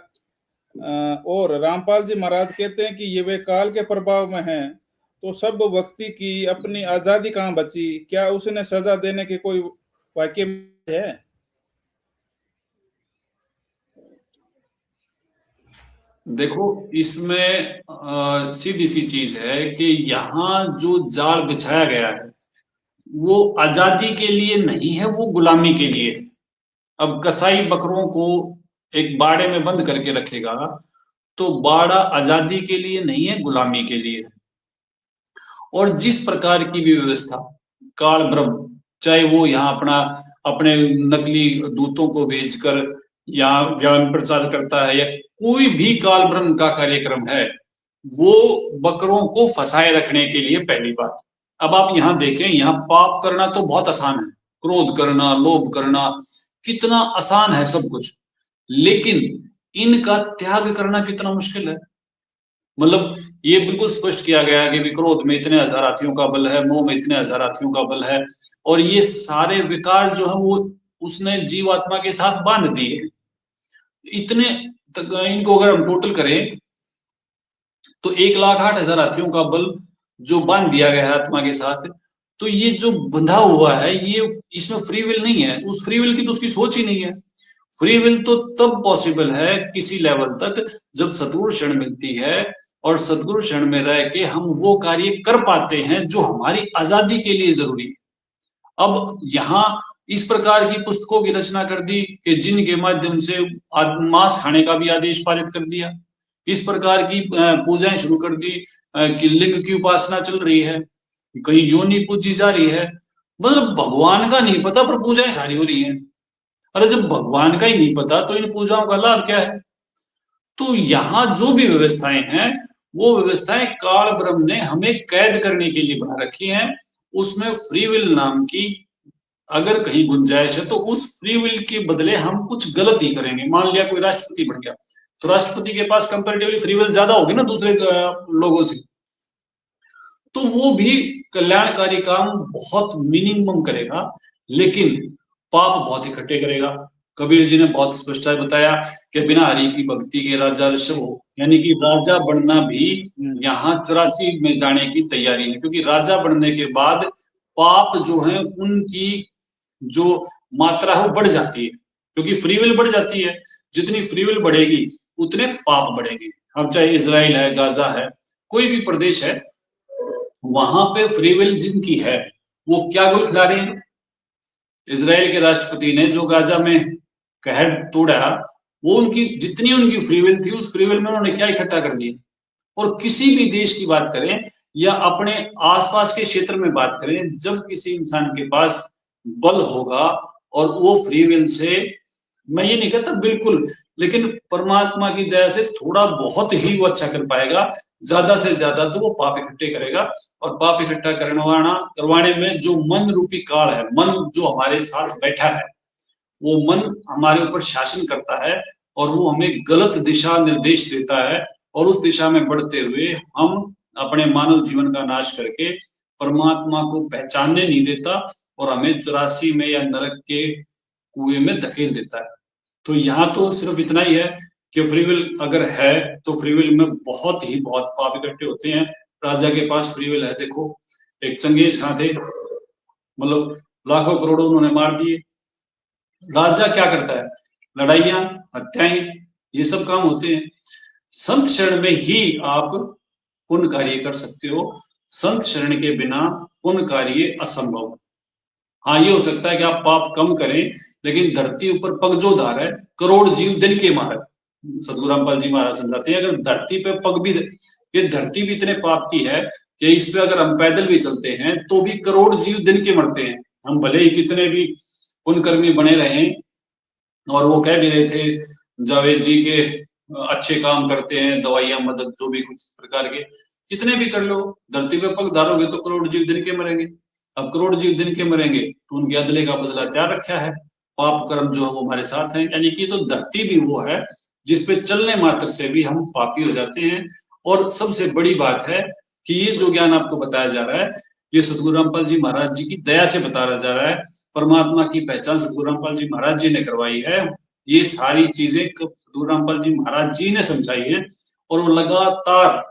और रामपाल जी महाराज कहते हैं कि ये वे काल के प्रभाव में है, तो सब व्यक्ति की अपनी आजादी कहाँ बची। क्या उसने सजा देने के कोई वाक्य है। देखो इसमें सीधी सी चीज है कि यहाँ जो जाल बिछाया गया है वो आजादी के लिए नहीं है, वो गुलामी के लिए है। अब कसाई बकरों को एक बाड़े में बंद करके रखेगा, तो बाड़ा आजादी के लिए नहीं है, गुलामी के लिए है। और जिस प्रकार की भी व्यवस्था काल ब्रह्म, चाहे वो यहाँ अपने नकली दूतों को भेजकर या ज्ञान प्रचार करता है, या कोई भी काल ब्रह्म का कार्यक्रम है, वो बकरों को फंसाए रखने के लिए। पहली बात, अब आप यहाँ देखें, यहाँ पाप करना तो बहुत आसान है, क्रोध करना, लोभ करना, कितना आसान है सब कुछ। लेकिन इनका त्याग करना कितना मुश्किल है। मतलब ये बिल्कुल स्पष्ट किया गया है कि क्रोध में इतने हजार हाथियों का बल है, मोह में इतने हजार हाथियों का बल है, और ये सारे विकार जो है वो उसने जीवात्मा के साथ बांध दिए। इतने इनको अगर हम टोटल करें तो 1,08,000 हाथियों का बल जो बांध दिया गया है आत्मा के साथ। तो ये जो बंधा हुआ है, ये इसमें फ्री विल नहीं है। उस फ्री विल की तो उसकी सोच ही नहीं है। फ्री विल तो तब पॉसिबल है किसी लेवल तक जब सद्गुरु शरण मिलती है, और सद्गुरु शरण में रह के हम वो कार्य कर पाते हैं जो हमारी आजादी के लिए जरूरी है। अब यहाँ इस प्रकार की पुस्तकों की रचना कर दी कि जिनके माध्यम से मांस खाने का भी आदेश पारित कर दिया। इस प्रकार की पूजाएं शुरू कर दी कि लिंग की उपासना चल रही है, कहीं योनि पूजी जा रही है। मतलब भगवान का नहीं पता पर पूजाएं सारी हो रही हैं। अरे जब भगवान का ही नहीं पता तो इन पूजाओं का लाभ क्या है। तो यहाँ जो भी व्यवस्थाएं हैं, वो व्यवस्थाएं काल ब्रह्म ने हमें कैद करने के लिए बना रखी हैं। उसमें फ्री विल नाम की अगर कहीं गुंजाइश है, तो उस फ्री विल के बदले हम कुछ गलत ही करेंगे। मान लिया कोई राष्ट्रपति बन गया, तो राष्ट्रपति के पास कंपैरेटिवली फ्री विल ज्यादा होगी ना दूसरे लोगों से, तो वो भी कल्याणकारी काम बहुत मिनिमम करेगा, लेकिन पाप बहुत इकट्ठे करेगा। कबीर जी ने बहुत स्पष्टता बताया कि बिना हरि की भक्ति के राजा ऋषभ हो, यानी कि राजा बनना भी यहाँ 84 में जाने की तैयारी है। क्योंकि राजा बनने के बाद पाप जो है उनकी जो मात्रा है वो बढ़ जाती है, क्योंकि फ्री विल बढ़ जाती है। जितनी फ्री विल बढ़ेगी उतने पाप बढ़ेंगे। अब चाहे इजराइल है, गाजा है, कोई भी प्रदेश है, वहां पे फ्री विल जिनकी है वो क्या गुल खिला रहे हैं। इजराइल के राष्ट्रपति ने जो गाजा में कहर तोड़ा, वो उनकी जितनी उनकी फ्री विल थी, उस फ्री विल में उन्होंने क्या इकट्ठा कर दिया। और किसी भी देश की बात करें या अपने आसपास के क्षेत्र में बात करें, जब किसी इंसान के पास बल होगा और वो फ्री विल से, मैं ये नहीं कहता बिल्कुल, लेकिन परमात्मा की दया से थोड़ा बहुत ही वो अच्छा कर पाएगा, ज्यादा से ज्यादा तो वो पाप इकट्ठे करेगा। और पाप इकट्ठा करवाने में जो मन रूपी काल है, मन जो हमारे साथ बैठा है, वो मन हमारे ऊपर शासन करता है और वो हमें गलत दिशा निर्देश देता है, और उस दिशा में बढ़ते हुए हम अपने मानव जीवन का नाश करके परमात्मा को पहचानने नहीं देता और हमें 84 में या नरक के कुएं में धकेल देता है। तो यहाँ तो सिर्फ इतना ही है कि फ्री विल अगर है तो फ्री विल में बहुत ही बहुत पाप इकट्ठे होते हैं। राजा के पास फ्री विल है, देखो एक चंगेज खां थे, मतलब लाखों करोड़ों उन्होंने मार दिए। राजा क्या करता है, लड़ाइयां, हत्याएं, ये सब काम होते हैं। संत शरण में ही आप पुण्य कार्य कर सकते हो, संत शरण के बिना पुण्य कार्य असंभव। हाँ, ये हो सकता है कि आप पाप कम करें, लेकिन धरती ऊपर पग जो धार है, करोड़ जीव दिन के मारे। सदगुरु रामपाल जी महाराज समझाते हैं, अगर धरती पे पग भी, ये धरती भी इतने पाप की है कि इस पे अगर हम पैदल भी चलते हैं तो भी करोड़ जीव दिन के मरते हैं। हम भले ही कितने भी पुण्यकर्मी बने रहे, और वो कह भी रहे थे जावेद जी के अच्छे काम करते हैं, दवाइयां, मदद, जो भी कुछ प्रकार के कितने भी कर लो, धरती पे पग धारोगे तो करोड़ जीव दिन के मरेंगे। अब करोड़ जीव दिन के मरेंगे तो उनके अदले का बदला तैयार रखा है, पाप कर्म जो है वो हमारे साथ हैं। यानी कि तो धरती भी वो है जिसपे चलने मात्र से भी हम पापी हो जाते हैं। और सबसे बड़ी बात है कि ये जो ज्ञान आपको बताया जा रहा है, ये सदगुरु रामपाल जी महाराज जी की दया से बताया जा रहा है। परमात्मा की पहचान सदगुरु रामपाल जी महाराज जी ने करवाई है। ये सारी चीजें सदगुरु रामपाल जी महाराज जी ने समझाई है, और वो लगातार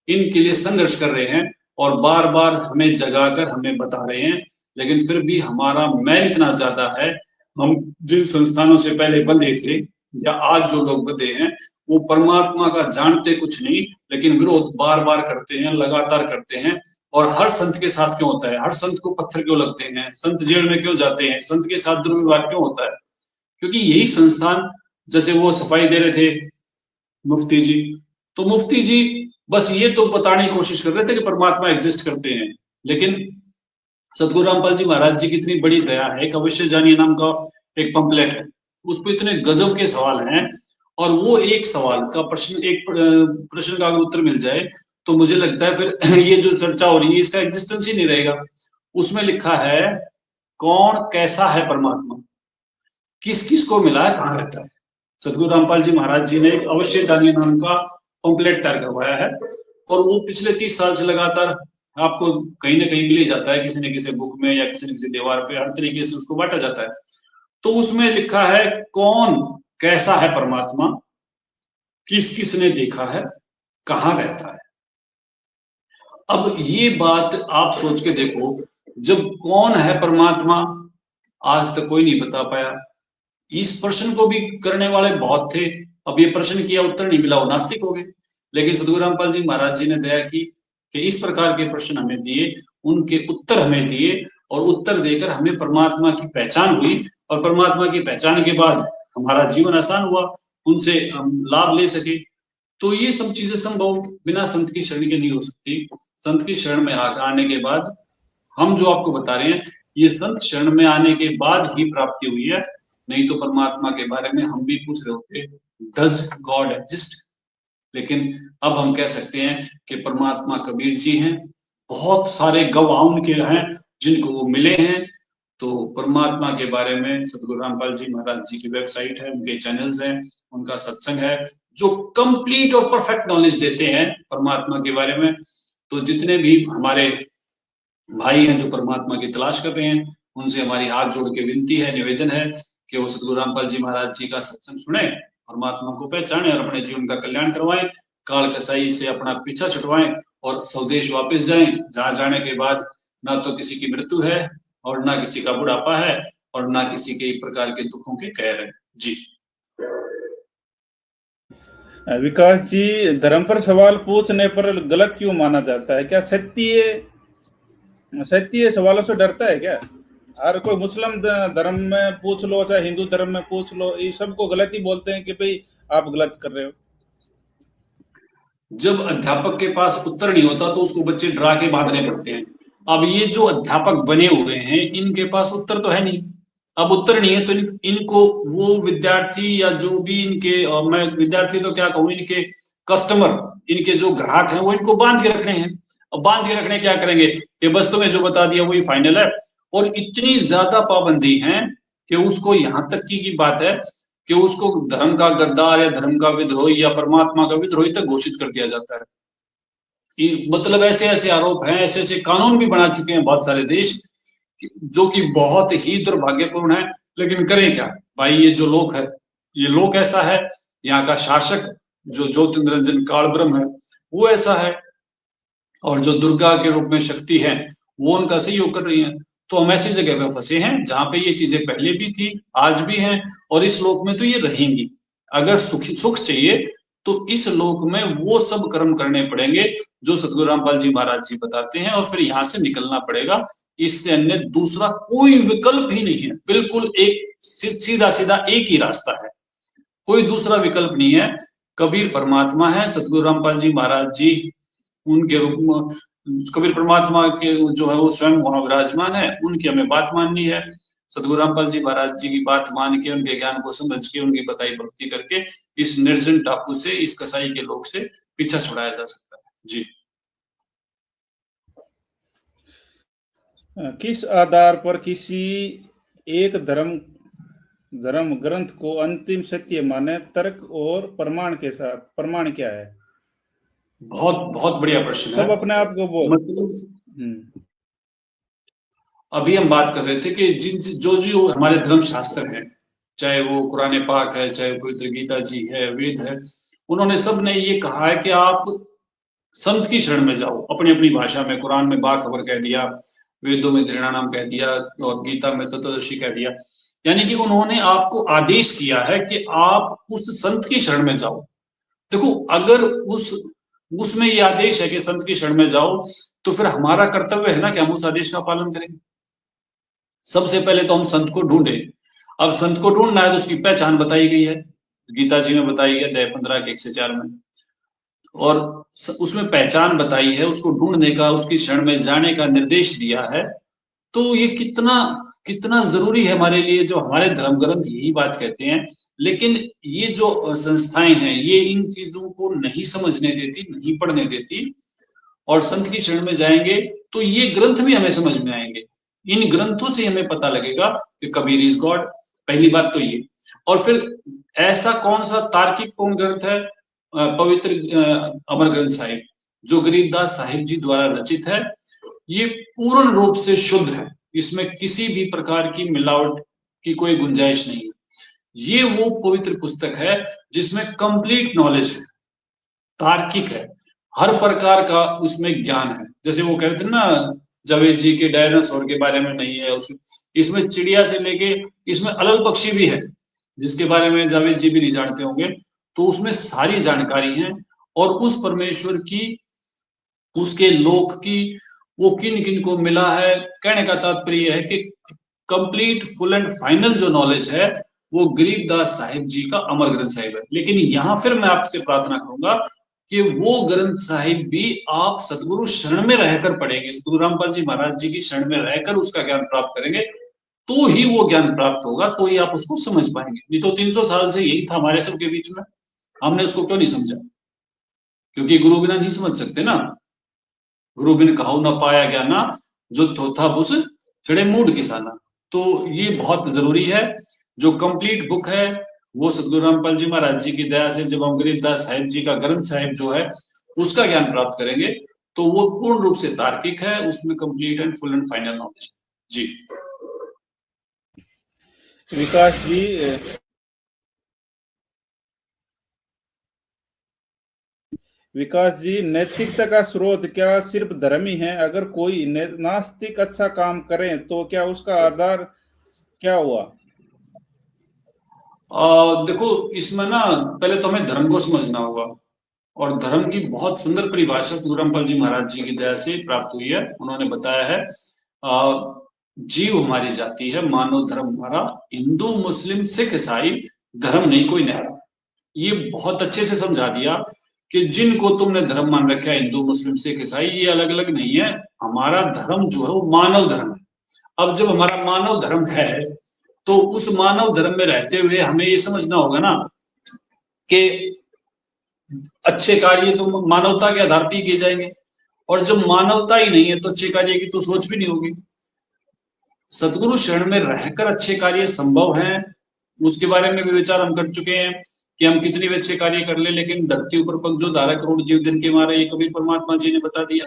इनके लिए संघर्ष कर रहे हैं और बार बार हमें जगाकर हमें बता रहे हैं। लेकिन फिर भी हमारा मैल इतना ज्यादा है, हम जिन संस्थानों से पहले बंधे थे या आज जो लोग बंधे हैं, वो परमात्मा का जानते कुछ नहीं, लेकिन विरोध बार बार करते हैं, लगातार करते हैं। और हर संत के साथ क्यों होता है, हर संत को पत्थर क्यों लगते हैं, संत जेल में क्यों जाते हैं, संत के साथ दुर्व्यवहार क्यों होता है? क्योंकि यही संस्थान, जैसे वो सफाई दे रहे थे मुफ्ती जी, तो मुफ्ती जी बस ये तो बताने की कोशिश कर रहे थे कि परमात्मा एग्जिस्ट करते हैं, लेकिन सदगुरु रामपाल जी महाराज जी की इतनी बड़ी दया है, एक अवश्य जानिए नाम का एक पंपलेट है, उस पर इतने गजब के सवाल हैं, और वो एक सवाल का प्रश्न, एक प्रश्न का अगर उत्तर मिल जाए तो मुझे लगता है फिर ये जो चर्चा हो रही है इसका एग्जिस्टेंस ही नहीं रहेगा। उसमें लिखा है कौन कैसा है परमात्मा, किस किस को मिला है, कहाँ रहता है। सदगुरु रामपाल जी महाराज जी ने एक अवश्य जानिए नाम का पंपलेट तैयार करवाया है, और वो पिछले 30 साल से लगातार आपको कहीं ना कहीं मिल ही जाता है, किसी न किसी बुक में या किसी न किसी दीवार पे, हर तरीके से उसको बांटा जाता है। तो उसमें लिखा है कौन कैसा है परमात्मा, किस किस ने देखा है, कहाँ रहता है। अब ये बात आप सोच के देखो, जब कौन है परमात्मा आज तक कोई नहीं बता पाया, इस प्रश्न को भी करने वाले बहुत थे, अब ये प्रश्न किया उत्तर नहीं मिला, वो नास्तिक हो गए। लेकिन सदगुरु रामपाल जी महाराज जी ने दया की कि इस प्रकार के प्रश्न हमें दिए, उनके उत्तर हमें दिए, और उत्तर देकर हमें परमात्मा की पहचान हुई, और परमात्मा की पहचान के बाद हमारा जीवन आसान हुआ, उनसे हम लाभ ले सके। तो ये सब चीजें संभव बिना संत की शरण के नहीं हो सकती। संत की शरण में आने के बाद हम जो आपको बता रहे हैं, ये संत शरण में आने के बाद ही प्राप्ति हुई है, नहीं तो परमात्मा के बारे में हम भी पूछ रहे होते, डज गॉड एग्जिस्ट। लेकिन अब हम कह सकते हैं कि परमात्मा कबीर जी हैं, बहुत सारे गवाह उनके हैं जिनको वो मिले हैं। तो परमात्मा के बारे में सदगुरु रामपाल जी महाराज जी की वेबसाइट है, उनके चैनल्स हैं, उनका सत्संग है, जो कंप्लीट और परफेक्ट नॉलेज देते हैं परमात्मा के बारे में। तो जितने भी हमारे भाई हैं जो परमात्मा की तलाश कर रहे हैं, उनसे हमारी हाथ जोड़ के विनती है, निवेदन है कि वो सदगुरु रामपाल जी महाराज जी का सत्संग सुने, परमात्मा को पहचाने और अपने जीवन का कल्याण करवाएं, काल कसाई से अपना पीछा छुटवाएं और स्वदेश वापस जाएं, जहां जाने के बाद ना तो किसी की मृत्यु है और ना किसी का बुढ़ापा है और ना किसी के प्रकार के दुखों के कहर है। जी। विकास जी, धर्म पर सवाल पूछने पर गलत क्यों माना जाता है? क्या सत्य सवालों से डरता है क्या? हर कोई मुस्लिम धर्म में पूछ लो, चाहे हिंदू धर्म में पूछ लो, ये सबको गलत ही बोलते हैं कि भाई आप गलत कर रहे हो। जब अध्यापक के पास उत्तर नहीं होता तो उसको बच्चे डरा के भागने पड़ते हैं। अब ये जो अध्यापक बने हुए हैं इनके पास उत्तर तो है नहीं। अब उत्तर नहीं है तो इनको वो विद्यार्थी या जो भी इनके मैं विद्यार्थी तो क्या कहूँ, इनके कस्टमर, इनके जो ग्राहक हैं वो इनको बांध के रखने हैं। अब बांध के रखने क्या करेंगे कि बस तुम्हें जो बता दिया वही फाइनल है। और इतनी ज्यादा पाबंदी है कि उसको यहाँ तक की बात है कि उसको धर्म का गद्दार या धर्म का विद्रोही या परमात्मा का विद्रोही तक घोषित कर दिया जाता है। मतलब ऐसे ऐसे आरोप हैं, ऐसे ऐसे कानून भी बना चुके हैं बहुत सारे देश, जो कि बहुत ही दुर्भाग्यपूर्ण है। लेकिन करें क्या भाई, ये जो लोक है, ये लोक ऐसा है, यहाँ का शासक जो ज्योतिर्मय रंजन काल ब्रह्म है वो ऐसा है, और जो दुर्गा के रूप में शक्ति है वो उनका सहयोग कर रही है। तो हम ऐसी जगह पे फंसे हैं जहां पे ये चीजें पहले भी थी, आज भी हैं, और इस लोक में तो ये रहेंगी। अगर सुख चाहिए तो इस लोक में वो सब कर्म करने पड़ेंगे जो सतगुरु रामपाल जी महाराज जी बताते हैं, और फिर यहाँ से निकलना पड़ेगा। इससे अन्य दूसरा कोई विकल्प ही नहीं है। बिल्कुल एक सीधा सीधा एक ही रास्ता है, कोई दूसरा विकल्प नहीं है। कबीर परमात्मा है, सतगुरु रामपाल जी महाराज जी उनके रूप में, कबीर परमात्मा के जो है वो स्वयं वहां विराजमान है, उनकी हमें बात माननी है। सतगुरु रामपाल जी महाराज जी की बात मान के, उनके ज्ञान को समझ के, उनकी बताई भक्ति करके इस निर्जन टापू से, इस कसाई के लोक से पीछा छुड़ाया जा सकता है। जी। किस आधार पर किसी एक धर्म ग्रंथ को अंतिम सत्य माने? तर्क और प्रमाण के साथ। प्रमाण क्या है? बहुत बहुत बढ़िया प्रश्न है। सब अपने आप को बोल। मतलब अभी हम बात कर रहे थे कि जिन जो हमारे धर्म शास्त्र हैं, चाहे वो कुरान पाक है, चाहे पवित्र गीता जी है, वेद है, उन्होंने सब ने ये कहा है कि आप संत की शरण में जाओ। अपनी अपनी भाषा में कुरान में बाखबर कह दिया, वेदों में दृढ़ानाम कह दिया, और गीता में तत्वदर्शी कह दिया। यानी कि उन्होंने आपको आदेश किया है कि आप उस संत की शरण में जाओ। देखो, अगर उसमें ये आदेश है कि संत की शरण में जाओ, तो फिर हमारा कर्तव्य है ना कि हम उस आदेश का पालन करें। सबसे पहले तो हम संत को ढूंढे। अब संत को ढूंढना है तो उसकी पहचान बताई गई है, गीता जी में बताई है, अध्याय 15 के 1 से 4 में। और उसमें पहचान बताई है, उसको ढूंढने का, उसकी शरण में जाने का निर्देश दिया है। तो ये कितना कितना जरूरी है हमारे लिए, जो हमारे धर्म ग्रंथ यही बात कहते हैं। लेकिन ये जो संस्थाएं हैं ये इन चीजों को नहीं समझने देती, नहीं पढ़ने देती। और संत की शरण में जाएंगे तो ये ग्रंथ भी हमें समझ में आएंगे। इन ग्रंथों से हमें पता लगेगा कि कबीर इज गॉड। पहली बात तो ये। और फिर ऐसा कौन सा तार्किक कौन ग्रंथ है? पवित्र अमर ग्रंथ साहिब, जो गरीबदास साहिब जी द्वारा रचित है। ये पूर्ण रूप से शुद्ध है, इसमें किसी भी प्रकार की मिलावट की कोई गुंजाइश नहीं है। ये वो पवित्र पुस्तक है जिसमें कंप्लीट नॉलेज है, तार्किक है, हर प्रकार का उसमें ज्ञान है। जैसे वो कह रहे थे ना जावेद जी के डायनासोर के बारे में नहीं है उसमें, इसमें चिड़िया से लेके इसमें अलग पक्षी भी है जिसके बारे में जावेद जी भी नहीं जानते होंगे। तो उसमें सारी जानकारी है, और उस परमेश्वर की, उसके लोक की, वो किन किन को मिला है। कहने का तात्पर्य है कि कंप्लीट फुल एंड फाइनल जो नॉलेज है वो गरीबदास साहिब जी का अमर ग्रंथ साहिब है। लेकिन यहाँ फिर मैं आपसे प्रार्थना करूंगा कि वो ग्रंथ साहिब भी आप सदगुरु शरण में रहकर पढ़ेंगे, सदगुरु रामपाल जी महाराज जी की शरण में रहकर उसका ज्ञान प्राप्त करेंगे, तो ही वो ज्ञान प्राप्त होगा, तो ही आप उसको समझ पाएंगे। नहीं तो 300 साल से यही था हमारे सबके बीच में, हमने उसको क्यों नहीं समझा? क्योंकि गुरु बिना नहीं समझ सकते ना। गुरु बिन कहाऊ ना पाया गया ना, जो थोथा बुस छड़े मूड किसाना। तो ये बहुत जरूरी है। जो कंप्लीट बुक है वो सतगुरु रामपाल जी महाराज जी की दया से, जब हम गरीबदास साहिब जी का ग्रंथ साहिब जो है उसका ज्ञान प्राप्त करेंगे, तो वो पूर्ण रूप से तार्किक है, उसमें complete and full and final knowledge. जी विकास जी, नैतिकता का स्रोत क्या सिर्फ धर्म ही है? अगर कोई नास्तिक अच्छा काम करे तो क्या उसका आधार क्या हुआ? देखो, इसमें ना पहले तो हमें धर्म को समझना होगा, और धर्म की बहुत सुंदर परिभाषा गुरु रामपाल जी महाराज जी की दया से प्राप्त हुई है। उन्होंने बताया है, जीव हमारी जाति है, मानव धर्म हमारा, हिंदू मुस्लिम सिख ईसाई, धर्म नहीं कोई न्यारा। ये बहुत अच्छे से समझा दिया कि जिनको तुमने धर्म मान रखा है, हिंदू मुस्लिम सिख ईसाई, ये अलग अलग नहीं है। हमारा धर्म जो है वो मानव धर्म है। अब जब हमारा मानव धर्म है, तो उस मानव धर्म में रहते हुए हमें ये समझना होगा ना कि अच्छे कार्य तो मानवता के आधार पर ही किए जाएंगे, और जब मानवता ही नहीं है तो अच्छे कार्य की तो सोच भी नहीं होगी। सदगुरु शरण में रहकर अच्छे कार्य संभव हैं, उसके बारे में भी विचार हम कर चुके हैं कि हम कितने भी अच्छे कार्य कर ले, लेकिन धरती ऊपर पग जो 12 करोड़ जीव दिन के मारे, ये कबीर परमात्मा जी ने बता दिया।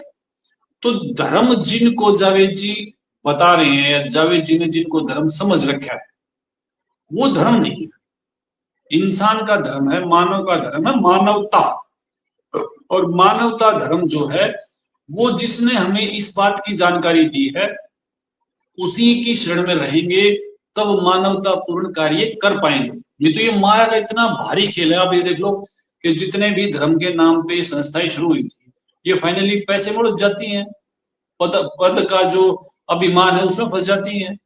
तो धर्म जिनको जावेद जी बता रहे हैं, या जावेद जी ने जिनको धर्म समझ रखा है, वो धर्म नहीं है। इंसान का धर्म है, मानव का धर्म है मानवता। और मानवता धर्म जो है, वो जिसने हमें इस बात की जानकारी दी है, उसी की शरण में रहेंगे, तब मानवता पूर्ण कार्य कर पाएंगे। नहीं तो ये माया का इतना भारी खेल है। आप ये देख लो कि जितने भी धर्म के नाम पे संस्थाएं शुरू हुई थी, ये फाइनली पैसे में उलझ जाती हैं, पद पद का जो अभिमान है उसमें फंस जाती हैं।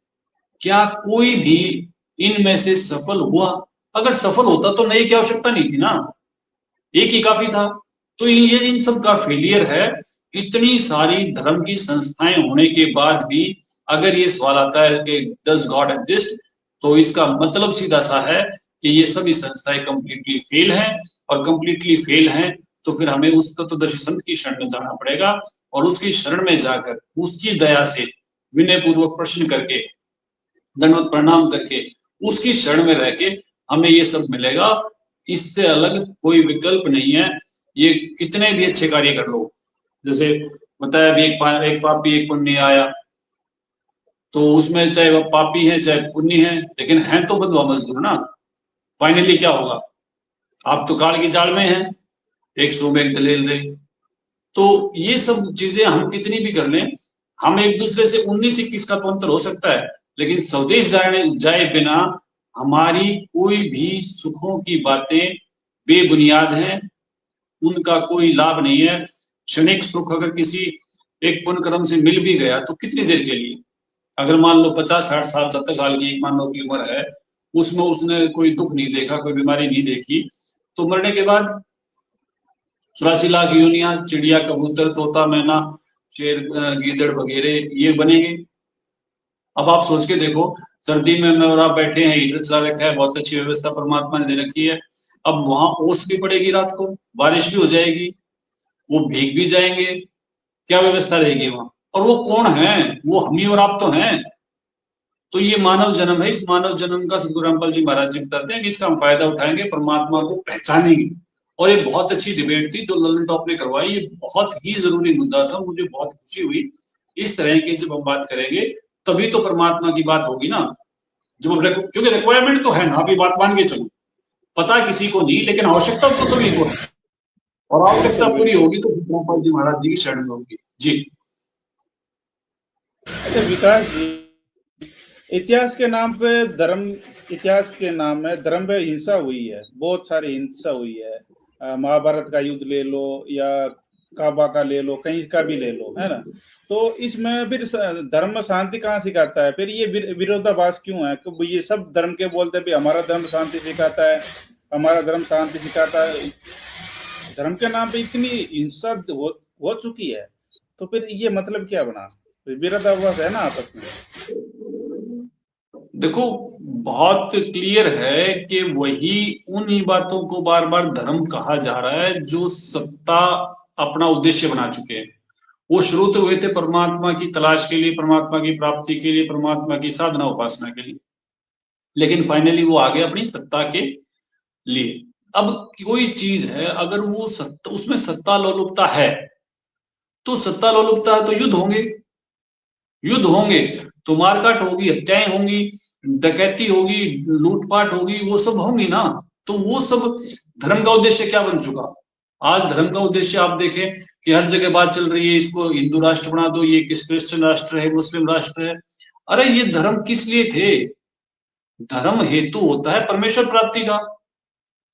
क्या कोई भी इनमें से सफल हुआ? अगर सफल होता तो नई की आवश्यकता नहीं थी ना, एक ही काफी था। तो ये इन सब का फेलियर है। इतनी सारी धर्म की संस्थाएं होने के बाद भी अगर ये सवाल आता है कि डज गॉड एग्जिस्ट, तो इसका मतलब सीधा सा है कि ये सभी संस्थाएं कंप्लीटली फेल हैं, और कंप्लीटली फेल हैं तो फिर हमें उस तत्वदर्शी संत की शरण में जाना पड़ेगा, और उसकी शरण में जाकर उसकी दया से विनय पूर्वक प्रश्न करके, दंडवत प्रणाम करके, उसकी शरण में रह के हमें ये सब मिलेगा। इससे अलग कोई विकल्प नहीं है। ये कितने भी अच्छे कार्य कर लो, जैसे बताया भी, एक पापी एक पुण्य आया, तो उसमें चाहे वह पापी है चाहे पुण्य है, लेकिन हैं तो बंधुआ मजदूर ना। फाइनली क्या होगा? आप तो काल की जाल में हैं, एक सौ में एक दलेल रहे। तो ये सब चीजें हम कितनी भी कर लें, हम एक दूसरे से 19-21 का तो अंतर हो सकता है, लेकिन स्वदेश जाए बिना हमारी कोई भी सुखों की बातें बेबुनियाद हैं, उनका कोई लाभ नहीं है। क्षणिक सुख अगर किसी एक पुण्य कर्म से मिल भी गया तो कितनी देर के लिए। अगर मान लो 50-60 साल 70 साल की एक मानव की उम्र है, उसमें उसने कोई दुख नहीं देखा, कोई बीमारी नहीं देखी, तो मरने के बाद 84 लाख योनियां, चिड़िया कबूतर तोता मैना शेर गीदड़ वगैरह ये बनेंगे। अब आप सोच के देखो, सर्दी में मैं और आप बैठे हैं, हीटर चला रखा है, बहुत अच्छी व्यवस्था परमात्मा ने दे रखी है। अब वहां ओस भी पड़ेगी, रात को बारिश भी हो जाएगी, वो भीग भी जाएंगे, क्या व्यवस्था रहेगी वहां? और वो कौन है? वो हम ही और आप तो हैं। तो ये मानव जन्म है, इस मानव जन्म का सदगुरु रामपाल जी महाराज जी बताते हैं कि इसका हम फायदा उठाएंगे, परमात्मा को पहचानेंगे। और ये बहुत अच्छी डिबेट थी जो ललन टॉप ने करवाई, ये बहुत ही जरूरी मुद्दा था, मुझे बहुत खुशी हुई। इस तरह की जब हम बात करेंगे तभी तो परमात्मा की बात होगी ना। जब क्योंकि रिक्वायरमेंट तो है ना, अभी बात मान के चलो, पता किसी को नहीं, लेकिन आवश्यकता तो सभी को है, और आवश्यकता बिल्कुल पूरी बिल्कुल। होगी तो रामपाल जी महाराज जी की शरण में होगी। जी अच्छा विकास जी, इतिहास के नाम पे धर्म, इतिहास के नाम में धर्म पे हिंसा हुई है, बहुत सारी हिंसा हुई है। महाभारत का युद्ध ले लो या काबा का ले लो, कहीं का भी ले लो, है ना। तो इसमें फिर धर्म में शांति कहाँ सिखाता है? फिर ये विरोधाभास क्यों है कि ये सब धर्म के बोलते हैं भी हमारा धर्म शांति सिखाता है, हमारा धर्म शांति सिखाता है। धर्म के नाम पे इतनी हिंसा हो चुकी है, तो फिर ये मतलब क्या बना? विरोधाभास है ना आपस में। देखो, बहुत क्लियर है कि वही उन्हीं बातों को बार बार धर्म कहा जा रहा है जो सत्ता अपना उद्देश्य बना चुके हैं। वो शुरू तो हुए थे परमात्मा की तलाश के लिए, परमात्मा की प्राप्ति के लिए, परमात्मा की साधना उपासना के लिए, लेकिन फाइनली वो आगे अपनी सत्ता के लिए। अब कोई चीज है, अगर वो सत्ता, उसमें सत्ता लोलुपता है, तो सत्ता लोलुपता है तो युद्ध होंगे, युद्ध होंगे तो मारकाट होगी, हत्याएं होंगी, डकैती होगी, लूटपाट होगी, वो सब होंगी ना। तो वो सब धर्म का उद्देश्य क्या बन चुका? आज धर्म का उद्देश्य आप देखें कि हर जगह बात चल रही है, इसको हिंदू राष्ट्र बना दो, ये किस क्रिश्चियन राष्ट्र है, मुस्लिम राष्ट्र है। अरे ये धर्म किस लिए थे? धर्म हेतु होता है परमेश्वर प्राप्ति का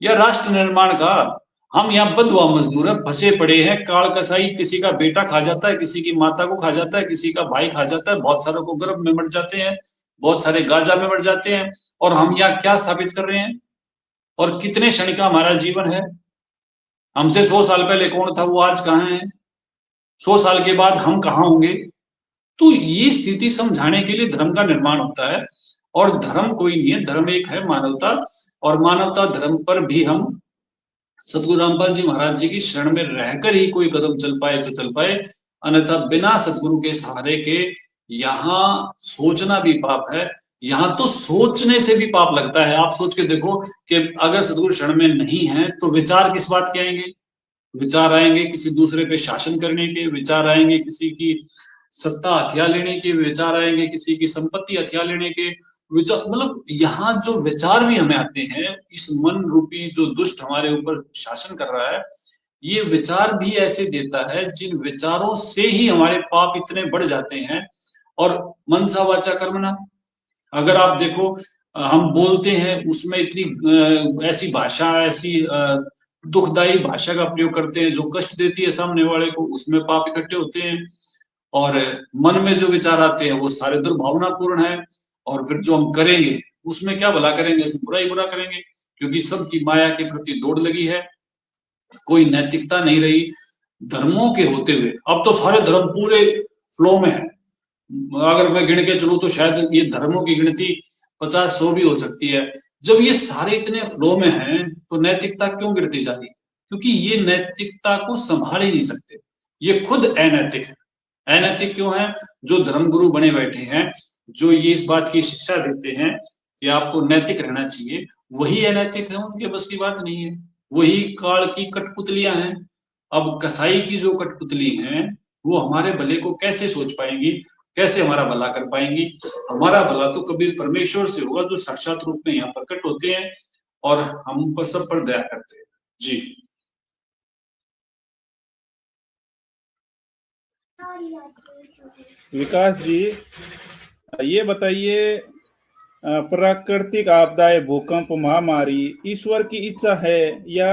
या राष्ट्र निर्माण का। हम यहाँ बंधुआ मजदूर है, फंसे पड़े हैं, काल कसाई, किसी का बेटा खा जाता है, किसी की माता को खा जाता है, किसी का भाई खा जाता है, बहुत सारों को गर्भ में मर जाते हैं, बहुत सारे गाजा में मर जाते हैं, और हम यहाँ क्या स्थापित कर रहे हैं? और कितने क्षण का हमारा जीवन है? हमसे 100 साल पहले कौन था, वो आज कहाँ है? 100 साल के बाद हम कहाँ होंगे? तो ये स्थिति समझाने के लिए धर्म का निर्माण होता है। और धर्म कोई नहीं है, धर्म एक है मानवता, और मानवता धर्म पर भी हम सतगुरु रामपाल जी महाराज जी की शरण में रहकर ही कोई कदम चल पाए तो चल पाए, अन्यथा बिना सतगुरु के सहारे के यहाँ सोचना भी पाप है। यहाँ तो सोचने से भी पाप लगता है। आप सोच के देखो कि अगर सतगुरु शरण में नहीं है तो विचार किस बात के आएंगे? विचार आएंगे किसी दूसरे पे शासन करने के, विचार आएंगे किसी की सत्ता हथिया लेने के, विचार आएंगे किसी की संपत्ति हथिया लेने के विचार। मतलब यहाँ जो विचार भी हमें आते हैं, इस मन रूपी जो दुष्ट हमारे ऊपर शासन कर रहा है, ये विचार भी ऐसे देता है जिन विचारों से ही हमारे पाप इतने बढ़ जाते हैं। और मनसा वाचा कर्मणा, अगर आप देखो हम बोलते हैं उसमें इतनी ऐसी भाषा, ऐसी दुखदायी भाषा का प्रयोग करते हैं जो कष्ट देती है सामने वाले को, उसमें पाप इकट्ठे होते हैं। और मन में जो विचार आते हैं वो सारे दुर्भावनापूर्ण है, और फिर जो हम करेंगे उसमें क्या भला करेंगे, उसमें बुरा ही बुरा करेंगे, क्योंकि सबकी माया के प्रति दौड़ लगी है, कोई नैतिकता नहीं रही धर्मों के होते हुए। अब तो सारे धर्म पूरे फ्लो में है, अगर मैं गिन के चलूं तो शायद ये धर्मों की गिनती 50-100 भी हो सकती है। जब ये सारे इतने फ्लो में हैं तो नैतिकता क्यों गिरती जा रही? क्योंकि ये नैतिकता को संभाल ही नहीं सकते, ये खुद अनैतिक है। अनैतिक क्यों है? जो धर्मगुरु बने बैठे हैं, जो ये इस बात की शिक्षा देते हैं कि आपको नैतिक रहना चाहिए, वही अनैतिक है, उनके बस की बात नहीं है, वही काल की कठपुतलियां हैं। अब कसाई की जो कठपुतली हैं वो हमारे भले को कैसे सोच पाएंगी, कैसे हमारा भला कर पाएंगी? हमारा भला तो कभी परमेश्वर से होगा जो साक्षात रूप में यहाँ प्रकट होते हैं और हम पर सब पर दया करते हैं। जी विकास जी, ये बताइए, प्राकृतिक आपदाएं, भूकंप, महामारी ईश्वर की इच्छा है या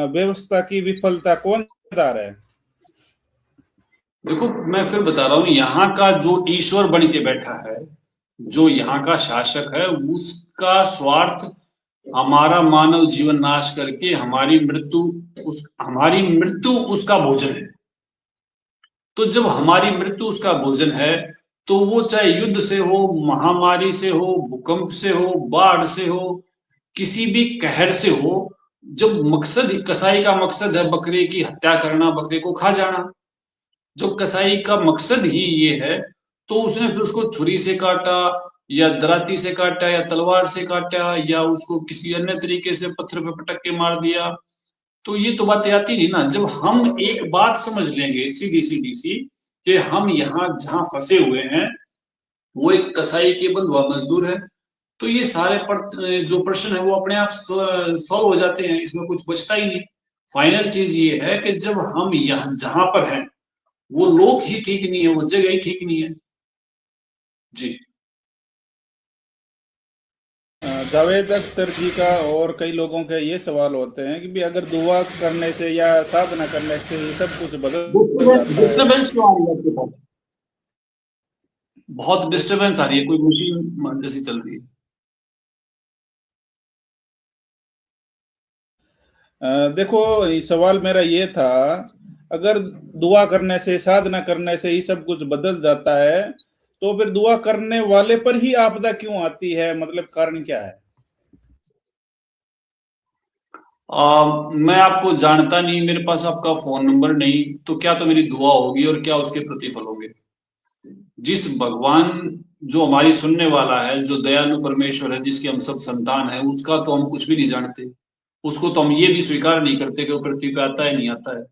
व्यवस्था की विफलता, कौन जिम्मेदार है? देखो, मैं फिर बता रहा हूँ, यहाँ का जो ईश्वर बन के बैठा है, जो यहाँ का शासक है, उसका स्वार्थ हमारा मानव जीवन नाश करके हमारी मृत्यु उसका भोजन है। तो जब हमारी मृत्यु उसका भोजन है तो वो चाहे युद्ध से हो, महामारी से हो, भूकंप से हो, बाढ़ से हो, किसी भी कहर से हो, जब मकसद कसाई का मकसद है बकरे की हत्या करना, बकरे को खा जाना, जब कसाई का मकसद ही ये है तो उसने फिर उसको छुरी से काटा या दराती से काटा या तलवार से काटा या उसको किसी अन्य तरीके से पत्थर पे पटक के मार दिया, तो ये तो बातें आती नहीं ना। जब हम एक बात समझ लेंगे सीधी सीधी सी कि हम यहाँ जहाँ फंसे हुए हैं वो एक कसाई के बंधुआ मजदूर है, तो ये सारे जो प्रश्न है वो अपने आप सॉल्व हो जाते हैं, इसमें कुछ बचता ही नहीं। फाइनल चीज ये है कि जब हम यहाँ जहां पर हैं वो लोग ही ठीक नहीं है, वो जगह ही ठीक नहीं है। जी जावेद अख्तर जी का और कई लोगों के ये सवाल होते हैं कि भी अगर दुआ करने से या साधना करने से ये सब कुछ बदल जाता है। डिस्टर्बेंस क्यों आ रही है आपके पास? बहुत डिस्टर्बेंस आ रही है, कोई मशीन जैसी चल रही है। देखो, सवाल मेरा ये था, अगर दुआ करने से, साधना करने से ही सब कुछ बदल जाता है तो फिर दुआ करने वाले पर ही आपदा क्यों आती है? मतलब कारण क्या है? मैं आपको जानता नहीं, मेरे पास आपका फोन नंबर नहीं, तो क्या तो मेरी दुआ होगी और क्या उसके प्रतिफल होंगे? जिस भगवान जो हमारी सुनने वाला है, जो दयालु परमेश्वर है, जिसके हम सब संतान है, उसका तो हम कुछ भी नहीं जानते। उसको तो हम ये भी स्वीकार नहीं करते कि वो पृथ्वी पे आता है नहीं आता है।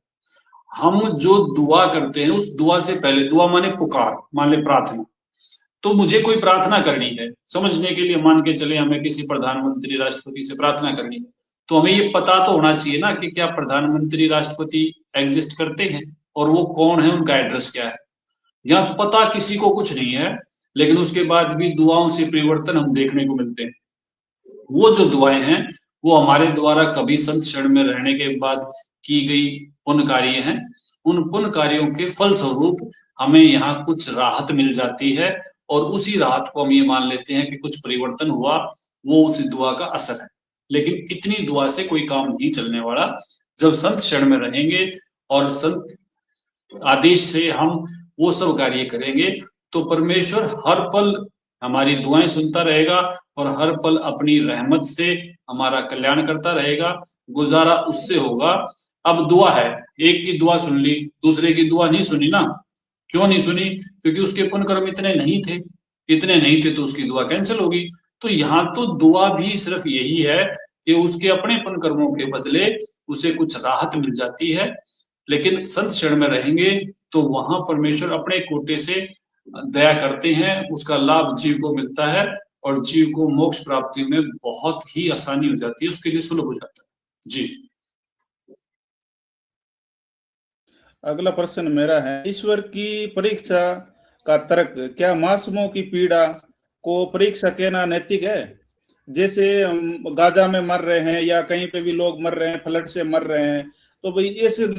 हम जो दुआ करते हैं उस दुआ से पहले, दुआ माने पुकार, मान ले प्रार्थना, तो मुझे कोई प्रार्थना करनी है समझने के लिए, मान के चले हमें किसी प्रधानमंत्री राष्ट्रपति से प्रार्थना करनी है, तो हमें ये पता तो होना चाहिए ना कि क्या प्रधानमंत्री राष्ट्रपति एग्जिस्ट करते हैं और वो कौन है, उनका एड्रेस क्या है। यहाँ पता किसी को कुछ नहीं है। लेकिन उसके बाद भी दुआओं से परिवर्तन हम देखने को मिलते हैं। वो जो दुआएं हैं वो हमारे द्वारा कभी संत शरण में रहने के बाद की गई पुण्य कार्य हैं। उन पुण्य कार्यों के फलस्वरूप हमें यहाँ कुछ राहत मिल जाती है और उसी राहत को हम ये मान लेते हैं कि कुछ परिवर्तन हुआ, वो उस दुआ का असर है। लेकिन इतनी दुआ से कोई काम नहीं चलने वाला। जब संत शरण में रहेंगे और संत आदेश से हम वो सब कार्य करेंगे तो परमेश्वर हर पल हमारी दुआएं सुनता रहेगा और हर पल अपनी रहमत से हमारा कल्याण करता रहेगा। गुजारा उससे होगा। अब दुआ है, एक की दुआ सुन ली, दूसरे की दुआ नहीं सुनी ना। क्यों नहीं सुनी? क्योंकि उसके पुण्य कर्म इतने नहीं थे, इतने नहीं थे तो उसकी दुआ कैंसिल होगी। तो यहाँ तो दुआ भी सिर्फ यही है कि उसके अपने पुण्य कर्मों के बदले उसे कुछ राहत मिल जाती है। लेकिन संत शरण में रहेंगे तो वहां परमेश्वर अपने कोटे से दया करते हैं, उसका लाभ जीव को मिलता है और जीव को मोक्ष प्राप्ति में बहुत ही आसानी हो जाती है, उसके लिए सुलभ हो जाता है। जी। अगला प्रश्न मेरा है, ईश्वर की परीक्षा का तर्क क्या मासूमों की पीड़ा को परीक्षा कहना नैतिक है? जैसे गाजा में मर रहे हैं या कहीं पे भी लोग मर रहे हैं, फ्लड से मर रहे हैं, तो भाई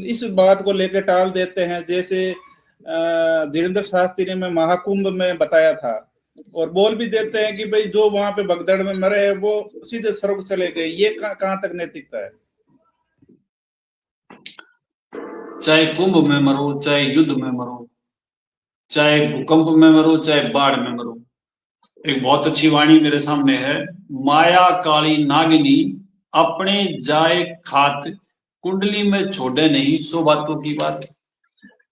इस बात को लेकर टाल देते हैं। जैसे धीरेन्द्र शास्त्री ने महाकुंभ में बताया था, और बोल भी देते हैं कि भाई जो वहां पे भगदड़ में मरे हैं वो सीधे स्वर्ग चले गए। ये कहाँ तक नैतिकता है? चाहे कुंभ में मरो, चाहे युद्ध में मरो, चाहे भूकंप में मरो, चाहे बाढ़ में मरो। एक बहुत अच्छी वाणी मेरे सामने है, माया काली नागिनी अपने जाए खात, कुंडली में छोड़े नहीं सो बातों की बात।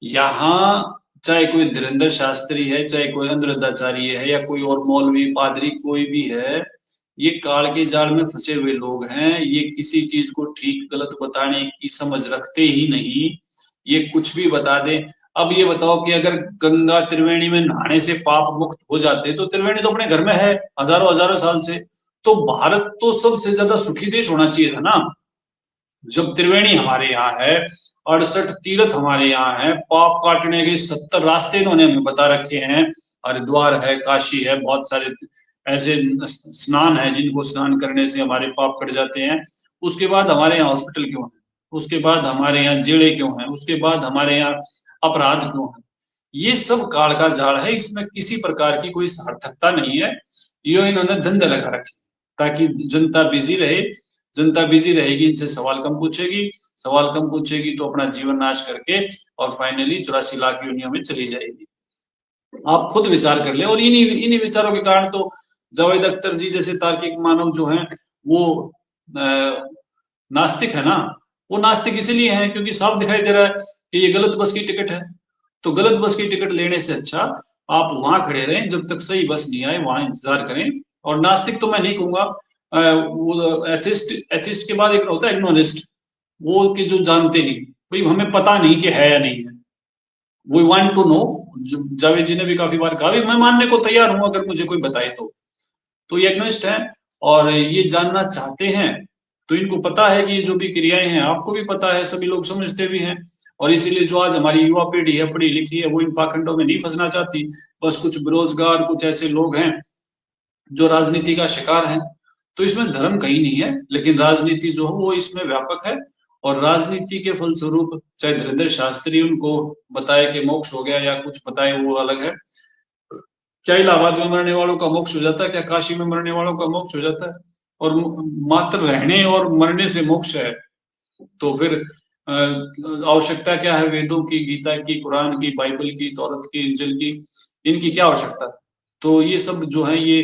यहाँ चाहे कोई धीरेन्द्र शास्त्री है, चाहे कोई अंधरदाचार्य है, या कोई और मौलवी पादरी कोई भी है, ये काल के जाल में फंसे हुए लोग हैं। ये किसी चीज को ठीक गलत बताने की समझ रखते ही नहीं, ये कुछ भी बता दे। अब ये बताओ कि अगर गंगा त्रिवेणी में नहाने से पाप मुक्त हो जाते तो त्रिवेणी तो अपने घर में है हजारों हजारों साल से, तो भारत तो सबसे ज्यादा सुखी देश होना चाहिए था ना। जब त्रिवेणी हमारे यहाँ है, 68 तीर्थ हमारे यहाँ है, पाप काटने के 70 रास्ते इन्होंने हमें बता रखे हैं। हरिद्वार है, काशी है, बहुत सारे ऐसे स्नान है जिनको स्नान करने से हमारे पाप कट जाते हैं। उसके बाद हमारे यहाँ हॉस्पिटल क्यों है? उसके बाद हमारे यहाँ जेलें क्यों है? उसके बाद हमारे यहाँ अपराध क्यों है? ये सब काल का जाल है, इसमें किसी प्रकार की कोई सार्थकता नहीं है। ये इन्होंने धंधे लगा रखे ताकि जनता बिजी रहे। जनता बिजी रहेगी, इनसे सवाल कम पूछेगी, सवाल कम पूछेगी तो अपना जीवन नाश करके और फाइनली 84 लाख योनियों में चली जाएगी। आप खुद विचार कर ले। और इन्हीं विचारों के कारण तो जावेद अख्तर जी जैसे तार्किक मानव जो हैं वो नास्तिक है ना। वो नास्तिक इसलिए हैं क्योंकि साफ दिखाई दे रहा है कि ये गलत बस की टिकट है। तो गलत बस की टिकट लेने से अच्छा आप वहां खड़े रहें जब तक सही बस नहीं आए, वहां इंतजार करें। और नास्तिक तो मैं नहीं कहूंगा, वो एथिस्ट के बाद एक होता है एग्नोनिस्ट, वो कि जो जानते नहीं, भाई हमें पता नहीं कि है या नहीं है, we want to know. Javed ji ने भी काफी बार कहा मैं मानने को तैयार हूं अगर मुझे कोई बताए तो ये एग्नोनिस्ट है और ये जानना चाहते हैं। तो इनको पता है कि ये जो भी क्रियाएं हैं, आपको भी पता है, सभी लोग समझते भी हैं। और इसीलिए जो आज हमारी युवा पीढ़ी है पढ़ी लिखी है, वो इन पाखंडों में नहीं फंसना चाहती। बस कुछ बेरोजगार, कुछ ऐसे लोग हैं जो राजनीति का शिकार हैं। तो इसमें धर्म कहीं नहीं है, लेकिन राजनीति जो है वो इसमें व्यापक है। और राजनीति के फलस्वरूप चाहे धीरेन्द्र शास्त्री उनको बताए कि मोक्ष हो गया या कुछ बताए, वो अलग है। क्या इलाहाबाद में मरने वालों का मोक्ष हो जाता है? क्या काशी में मरने वालों का मोक्ष हो जाता है? और मात्र रहने और मरने से मोक्ष है तो फिर आवश्यकता क्या है? वेदों की, गीता की, कुरान की, बाइबल की, तौरात की, इंजिल की, इनकी क्या आवश्यकता है? तो ये सब जो है ये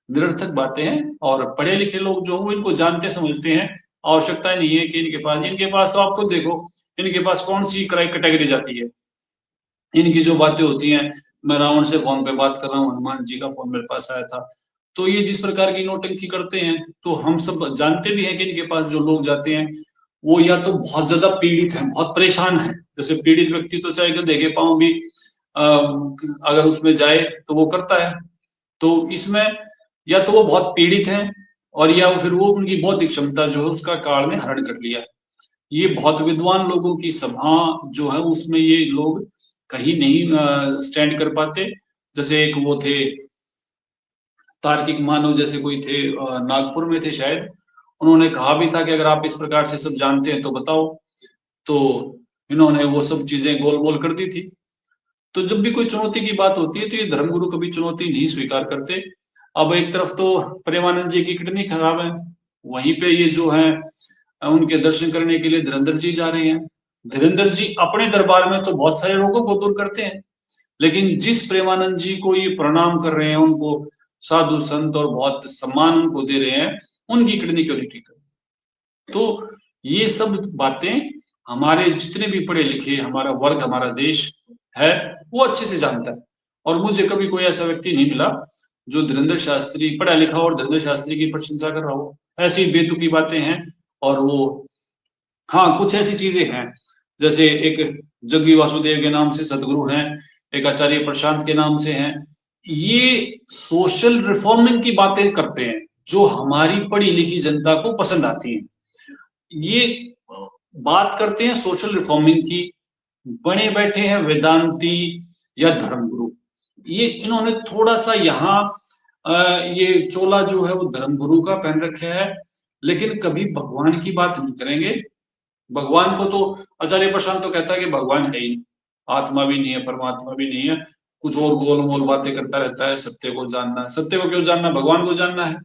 निरर्थक बातें हैं। और पढ़े लिखे लोग जो हैं इनको जानते समझते हैं। आवश्यकता नहीं है कि इनके पास तो आप खुद देखो, इनके पास कौन सी कैटेगरी जाती है। इनकी जो बातें होती हैं, मैं रावण से फोन पे बात कर रहा हूँ, हनुमान जी का फोन मेरे पास आया था। तो ये जिस प्रकार की नौटंकी करते हैं, तो हम सब जानते भी हैं कि इनके पास जो लोग जाते हैं वो या तो बहुत ज्यादा पीड़ित हैं, बहुत परेशान हैं। जैसे पीड़ित व्यक्ति तो चाहे गधे के पांव भी अगर उसमें जाए तो वो करता है। तो इसमें या तो वो बहुत पीड़ित हैं और या फिर वो उनकी बौद्धिक क्षमता जो है उसका काल ने हरण कर लिया है। ये बहुत विद्वान लोगों की सभा जो है उसमें ये लोग कहीं नहीं स्टैंड कर पाते। जैसे एक वो थे तार्किक मानव जैसे कोई थे, नागपुर में थे शायद, उन्होंने कहा भी था कि अगर आप इस प्रकार से सब जानते हैं तो बताओ। तो इन्होंने वो सब चीजें गोल मोल कर दी थी। तो जब भी कोई चुनौती की बात होती है तो ये धर्मगुरु कभी चुनौती नहीं स्वीकार करते। अब एक तरफ तो प्रेमानंद जी की किडनी खराब है, वहीं पे ये जो है उनके दर्शन करने के लिए धीरेन्द्र जी जा रहे हैं। धीरेन्द्र जी अपने दरबार में तो बहुत सारे रोगों को दूर करते हैं, लेकिन जिस प्रेमानंद जी को ये प्रणाम कर रहे हैं, उनको साधु संत और बहुत सम्मान उनको दे रहे हैं, उनकी किडनी क्यों नहीं ठीक कर? तो ये सब बातें हमारे जितने भी पढ़े लिखे हमारा वर्ग, हमारा देश है, वो अच्छे से जानता है। और मुझे कभी कोई ऐसा व्यक्ति नहीं मिला जो धीरेन्द्र शास्त्री पढ़ा लिखा और धीरेन्द्र शास्त्री की प्रशंसा कर रहा हो। ऐसी बेतुकी बातें हैं। और वो हाँ, कुछ ऐसी चीजें हैं, जैसे एक जग्गी वासुदेव के नाम से सदगुरु हैं, एक आचार्य प्रशांत के नाम से हैं। ये सोशल रिफॉर्मिंग की बातें करते हैं जो हमारी पढ़ी लिखी जनता को पसंद आती है। ये बात करते हैं सोशल रिफॉर्मिंग की, बने बैठे हैं वेदांती या धर्मगुरु। ये इन्होंने थोड़ा सा यहाँ ये चोला जो है वो धर्मगुरु का पहन रखा है, लेकिन कभी भगवान की बात नहीं करेंगे। भगवान को तो आचार्य प्रशांत तो कहता है कि भगवान है ही, आत्मा भी नहीं है, परमात्मा भी नहीं है, कुछ और गोल मोल बातें करता रहता है। सत्य को जानना है, सत्य को क्यों जानना, भगवान को जानना है।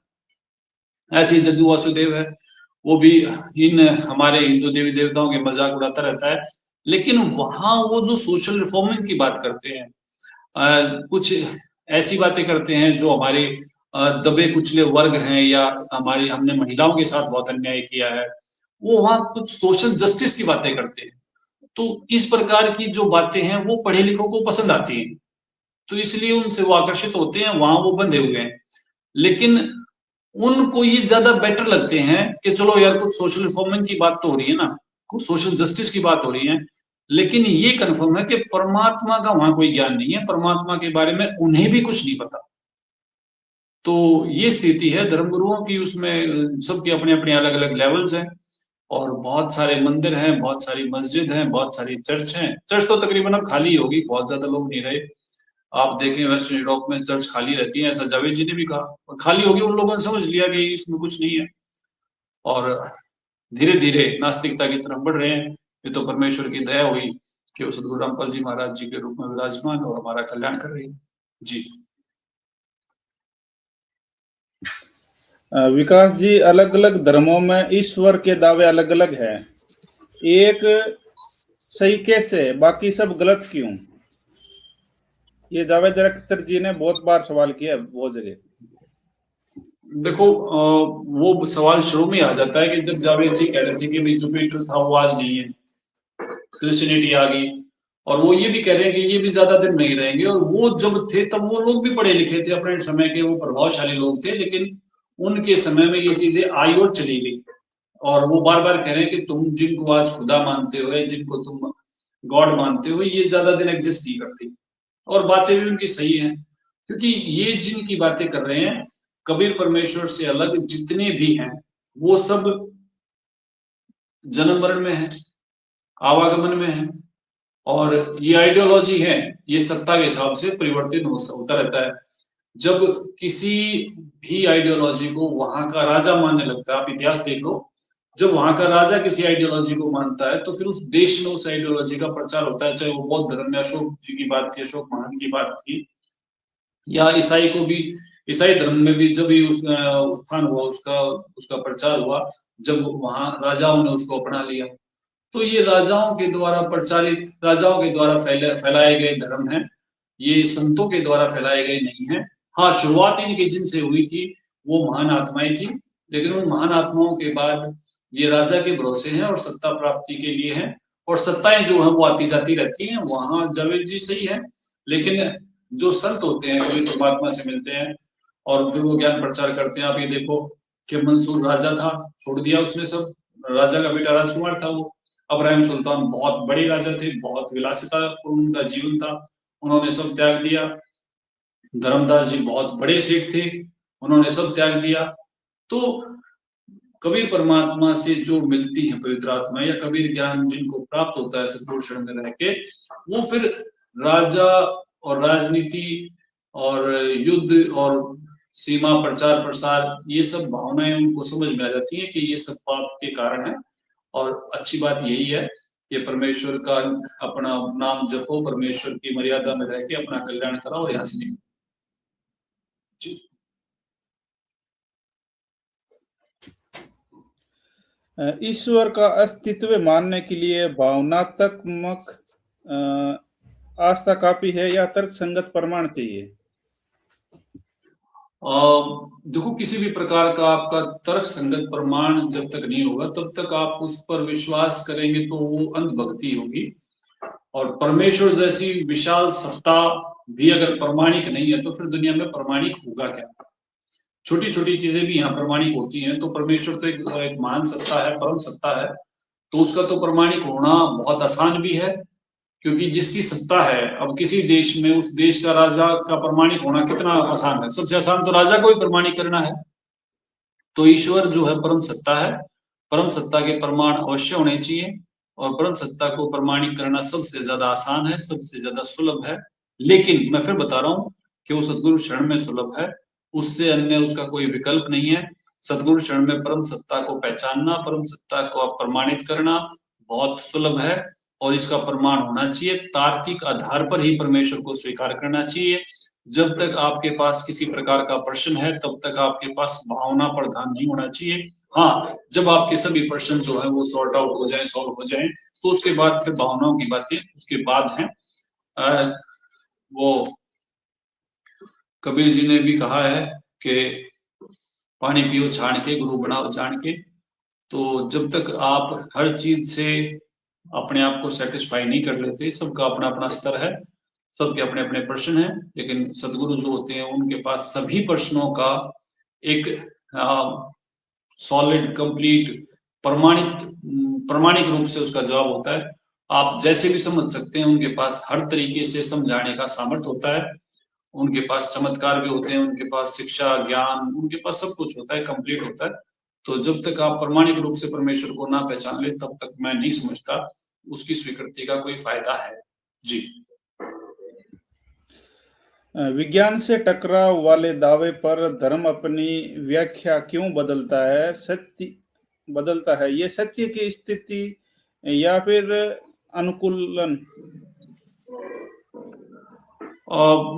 ऐसे ही जग्गू वासुदेव है, वो भी इन हमारे हिंदू देवी देवताओं के मजाक उड़ाता रहता है, लेकिन वहां वो जो सोशल रिफॉर्मिंग की बात करते हैं, कुछ ऐसी बातें करते हैं जो हमारे दबे कुचले वर्ग हैं, या हमारी हमने महिलाओं के साथ बहुत अन्याय किया है, वो वहां कुछ सोशल जस्टिस की बातें करते हैं। तो इस प्रकार की जो बातें हैं वो पढ़े लिखों को पसंद आती हैं, तो इसलिए उनसे वो आकर्षित होते हैं, वहां वो बंधे हुए हैं। लेकिन उनको ये ज्यादा बेटर लगते हैं कि चलो यार कुछ सोशल रिफॉर्मिंग की बात तो हो रही है ना, कुछ सोशल जस्टिस की बात हो रही है, लेकिन ये कंफर्म है कि परमात्मा का वहां कोई ज्ञान नहीं है, परमात्मा के बारे में उन्हें भी कुछ नहीं पता। तो ये स्थिति है धर्मगुरुओं की, उसमें सबके अपने अपने अलग अलग लेवल्स हैं, और बहुत सारे मंदिर हैं, बहुत सारी मस्जिद हैं, बहुत सारी चर्च हैं। चर्च तो तकरीबन अब खाली होगी, बहुत ज्यादा लोग नहीं रहे। आप देखें वेस्टर्न यूरोप में चर्च खाली रहती है, ऐसा जावेद जी ने भी कहा, और खाली होगी, उन लोगों ने समझ लिया कि इसमें कुछ नहीं है, और धीरे धीरे नास्तिकता की तरफ बढ़ रहे हैं। ये तो परमेश्वर की दया हुई कि वो सदगुरु रामपाल जी महाराज जी के रूप में विराजमान और हमारा कल्याण कर रही है। जी विकास जी, अलग अलग धर्मों में ईश्वर के दावे अलग अलग हैं, एक सही कैसे, बाकी सब गलत क्यों? ये जावेद अख्तर जी ने बहुत बार सवाल किया है, बहुत जगह। देखो, वो सवाल शुरू में आ जाता है कि जब जावेद जी कह रहे थे कि भाई जुपिटर था वो आज नहीं है, क्रिश्चियनिटी आ गई, और वो ये भी कह रहे हैं कि ये भी ज्यादा दिन नहीं रहेंगे। और वो जब थे तब वो लोग भी पढ़े लिखे थे, अपने समय के वो प्रभावशाली लोग थे, लेकिन उनके समय में ये चीजें आई और चली गई। और वो बार बार कह रहे हैं कि तुम जिनको आज खुदा मानते हो, जिनको तुम गॉड मानते हो, ये ज्यादा दिन एग्जिस्ट नहीं करती। और बातें भी उनकी सही हैं, क्योंकि ये जिनकी बातें कर रहे हैं कबीर परमेश्वर से अलग जितने भी हैं, वो सब जन्म मरण में है, आवागमन में है, और ये आइडियोलॉजी है, ये सत्ता के हिसाब से परिवर्तित होता रहता है। जब किसी भी आइडियोलॉजी को वहां का राजा मानने लगता है, आप इतिहास देख लो, जब वहां का राजा किसी आइडियोलॉजी को मानता है तो फिर उस देश में उस आइडियोलॉजी का प्रचार होता है, चाहे वो बौद्ध धर्म में अशोक जी की बात थी, अशोक महान की बात थी, या ईसाई को भी, ईसाई धर्म में भी जब ही उत्थान हुआ, उसका उसका प्रचार हुआ, जब वहां राजाओं ने उसको अपना लिया। तो ये राजाओं के द्वारा प्रचारित, राजाओं के द्वारा फैलाए गए धर्म हैं, ये संतों के द्वारा फैलाए गए नहीं हैं। हाँ, शुरुआत इनकी जिनसे हुई थी वो महान आत्माएं थी, लेकिन उन महान आत्माओं के बाद ये राजा के भरोसे हैं और सत्ता प्राप्ति के लिए हैं, और सत्ताएं जो है वो आती जाती रहती हैं। वहां जावेद जी सही है, लेकिन जो संत होते हैं कभी परमात्मा से मिलते हैं और फिर वो ज्ञान प्रचार करते हैं। आप ये देखो कि मंसूर राजा था, छोड़ दिया उसने सब, राजा का बेटा राजकुमार था वो। अब्राहिम सुल्तान बहुत बड़े राजा थे, बहुत विलासितापूर्ण उनका जीवन था, उन्होंने सब त्याग दिया। धर्मदास जी बहुत बड़े सेठ थे, उन्होंने सब त्याग दिया। तो कबीर परमात्मा से जो मिलती है पवित्र आत्मा, या कबीर ज्ञान जिनको प्राप्त होता है सतपुरुष शरण में रह के, वो फिर राजा और राजनीति और युद्ध और सीमा प्रचार प्रसार, ये सब भावनाएं उनको समझ में आ जाती है कि ये सब पाप के कारण है। और अच्छी बात यही है कि परमेश्वर का अपना नाम जपो, परमेश्वर की मर्यादा में रह के अपना कल्याण करो और यहाँ से निकलो। जी। ईश्वर का अस्तित्व मानने के लिए भावनात्मक आस्था काफी है या तर्क संगत प्रमाण चाहिए? देखो, किसी भी प्रकार का आपका तर्क संगत प्रमाण जब तक नहीं होगा तब तक आप उस पर विश्वास करेंगे तो वो अंधभक्ति होगी। और परमेश्वर जैसी विशाल सत्ता भी अगर प्रमाणिक नहीं है तो फिर दुनिया में प्रमाणिक होगा क्या? छोटी छोटी चीजें भी यहाँ प्रमाणिक होती हैं। तो परमेश्वर तो एक महान सत्ता है, परम सत्ता है, तो उसका तो प्रमाणिक होना बहुत आसान भी है, क्योंकि जिसकी सत्ता है, अब किसी देश में उस देश का राजा का प्रमाणिक होना कितना आसान है? सबसे आसान तो राजा को ही प्रमाणिक करना है। तो ईश्वर जो है परम सत्ता है, परम सत्ता के प्रमाण अवश्य होने चाहिए, और परम सत्ता को प्रमाणिक करना सबसे ज्यादा आसान है, सबसे ज्यादा सुलभ है। लेकिन मैं फिर बता रहा हूँ कि वो सदगुरु शरण में सुलभ है, उससे अन्य उसका कोई विकल्प नहीं है। सदगुरु शरण में परम सत्ता को पहचानना, परम सत्ता को आप प्रमाणित करना बहुत सुलभ है, और इसका प्रमाण होना चाहिए। तार्किक आधार पर ही परमेश्वर को स्वीकार करना चाहिए। जब तक आपके पास किसी प्रकार का प्रश्न है तब तक आपके पास भावना पर ध्यान नहीं होना चाहिए। हाँ, जब आपके सभी प्रश्न जो है वो सॉर्ट आउट हो जाए, सॉल्व हो जाए, तो उसके बाद फिर भावनाओं की बातें उसके बाद हैं। वो कबीर जी ने भी कहा है कि पानी पियो छान के, गुरु बनाओ जान के। तो जब तक आप हर चीज से अपने आप को सेटिस्फाई नहीं कर लेते, सबका अपना अपना स्तर है, सबके अपने अपने प्रश्न हैं, लेकिन सदगुरु जो होते हैं उनके पास सभी प्रश्नों का एक सॉलिड, कंप्लीट, प्रमाणिक रूप से उसका जवाब होता है। आप जैसे भी समझ सकते हैं, उनके पास हर तरीके से समझाने का सामर्थ्य होता है, उनके पास चमत्कार भी होते हैं, उनके पास शिक्षा, ज्ञान, उनके पास सब कुछ होता है, कंप्लीट होता है। तो जब तक आप प्रमाणिक रूप से परमेश्वर को ना पहचान ले तब तक मैं नहीं समझता उसकी स्वीकृति का कोई फायदा है। जी। विज्ञान से टकराव वाले दावे पर धर्म अपनी व्याख्या क्यों बदलता है? सत्य बदलता है, ये सत्य की स्थिति या फिर अनुकूलन?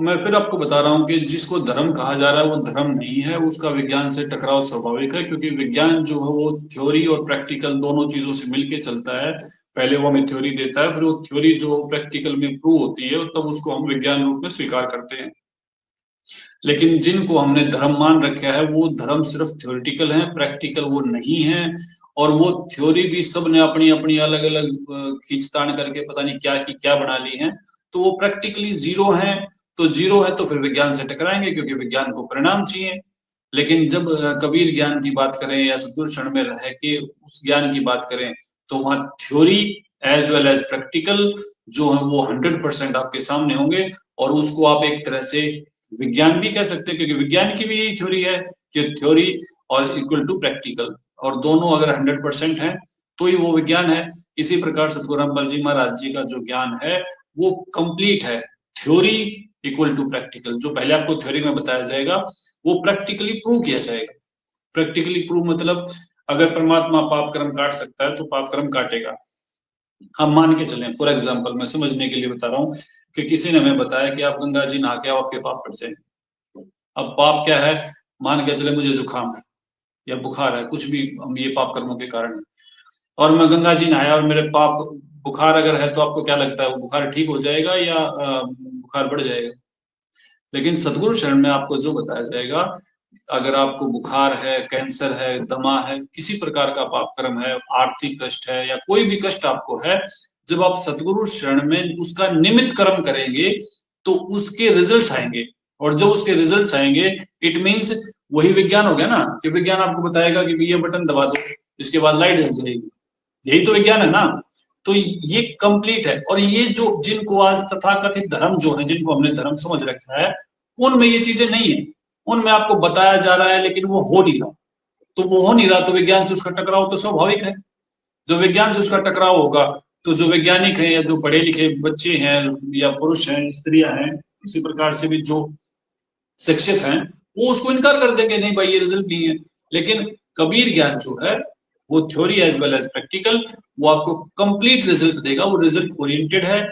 मैं फिर आपको बता रहा हूँ कि जिसको धर्म कहा जा रहा है वो धर्म नहीं है, उसका विज्ञान से टकराव स्वाभाविक है, क्योंकि विज्ञान जो है वो थ्योरी और प्रैक्टिकल दोनों चीजों से मिलके चलता है। पहले वो हमें थ्योरी देता है, फिर वो थ्योरी जो प्रैक्टिकल में प्रूव होती है तब उसको हम विज्ञान रूप में स्वीकार करते हैं। लेकिन जिनको हमने धर्म मान रखा है वो धर्म सिर्फ थ्योरेटिकल है, प्रैक्टिकल वो नहीं है। और वो थ्योरी भी सब ने अपनी अपनी अलग अलग खींचतान करके पता नहीं क्या की क्या बना ली है, तो वो प्रैक्टिकली जीरो है। तो जीरो है तो फिर विज्ञान से टकराएंगे, क्योंकि विज्ञान को परिणाम चाहिए। लेकिन जब कबीर ज्ञान की बात करें या सदगुरु शरण में रह के उस ज्ञान की बात करें, तो वहां theory as well as practical जो है वो 100% आपके सामने होंगे। और उसको आप एक तरह से विज्ञान भी कह सकते हैं, क्योंकि विज्ञान की भी यही थ्योरी है कि थ्योरी और इक्वल टू प्रैक्टिकल, और दोनों अगर 100% है तो ही वो विज्ञान है। इसी प्रकार सतगुरु रामपाल जी महाराज जी का जो ज्ञान है वो कंप्लीट है, थ्योरी इक्वल टू प्रैक्टिकल। जो पहले आपको थ्योरी में बताया जाएगा वो प्रैक्टिकली प्रूव किया जाएगा। प्रैक्टिकली प्रूव मतलब अगर परमात्मा पाप कर्म काट सकता है तो पाप कर्म काटेगा। हम मान के चलें, फॉर एग्जाम्पल मैं समझने के लिए बता रहा हूँ कि किसी ने हमें बताया कि आप गंगा जी नहा के आओ आपके पाप कट जाएंगे। अब पाप क्या है? मान के चले मुझे जुकाम है या बुखार है, कुछ भी, हम ये पाप कर्मों के कारण है, और मैं गंगा जी नहाया और मेरे पाप, बुखार अगर है तो आपको क्या लगता है वो बुखार ठीक हो जाएगा या बुखार बढ़ जाएगा? लेकिन सदगुरु शरण में आपको जो बताया जाएगा, अगर आपको बुखार है, कैंसर है, दमा है, किसी प्रकार का पाप कर्म है, आर्थिक कष्ट है या कोई भी कष्ट आपको है, जब आप सदगुरु शरण में उसका निमित्त कर्म करेंगे तो उसके रिजल्ट्स आएंगे। और जब उसके रिजल्ट्स आएंगे इट मीन्स वही विज्ञान हो गया ना, कि विज्ञान आपको बताएगा कि ये बटन दबा दो, इसके बाद लाइट जल जाएगी। यही तो विज्ञान है ना। तो ये कंप्लीट है। और ये जो जिनको आज तथाकथित धर्म जो है, जिनको हमने धर्म समझ रखा है, उनमें ये चीजें नहीं है। उनमें आपको बताया जा रहा है लेकिन वो हो नहीं रहा। तो वो हो नहीं रहा तो विज्ञान से उसका टकराव तो स्वाभाविक है। जो विज्ञान से उसका टकराव होगा तो जो वैज्ञानिक है या जो पढ़े लिखे बच्चे हैं या पुरुष हैं, स्त्रियां हैं, इसी प्रकार से भी जो शिक्षित हैं वो उसको इनकार कर देंगे, नहीं भाई ये रिजल्ट नहीं है। लेकिन कबीर ज्ञान जो है वो theory as well as practical, वो आपको कंप्लीट रिजल्ट देगा, वो रिजल्ट ओरिएंटेड है।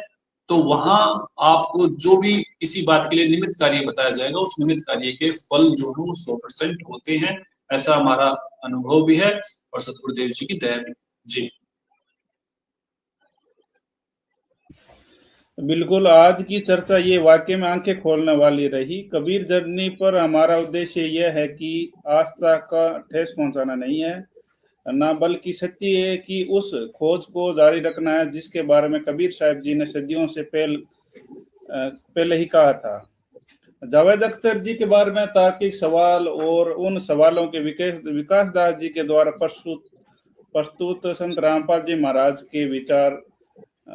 तो वहां आपको जो भी किसी बात के लिए निमित्त कार्य बताया जाएगा, उस निमित्त कार्य के फल जो है वो 100% होते हैं, ऐसा हमारा अनुभव भी है और सतगुरुदेव जी की दया भी। जी बिल्कुल, आज की चर्चा ये वाकई में आंखें खोलने वाली रही। कबीर जर्नी पर हमारा उद्देश्य यह है कि आस्था का ठेस पहुंचाना नहीं है, ना बल्कि सत्य है कि उस खोज को जारी रखना है जिसके बारे में कबीर साहब जी ने सदियों से पहले ही कहा था। जावेद अख्तर जी के बारे में तार्किक सवाल और उन सवालों के विकास दास जी के द्वारा प्रस्तुत संत रामपाल जी महाराज के विचार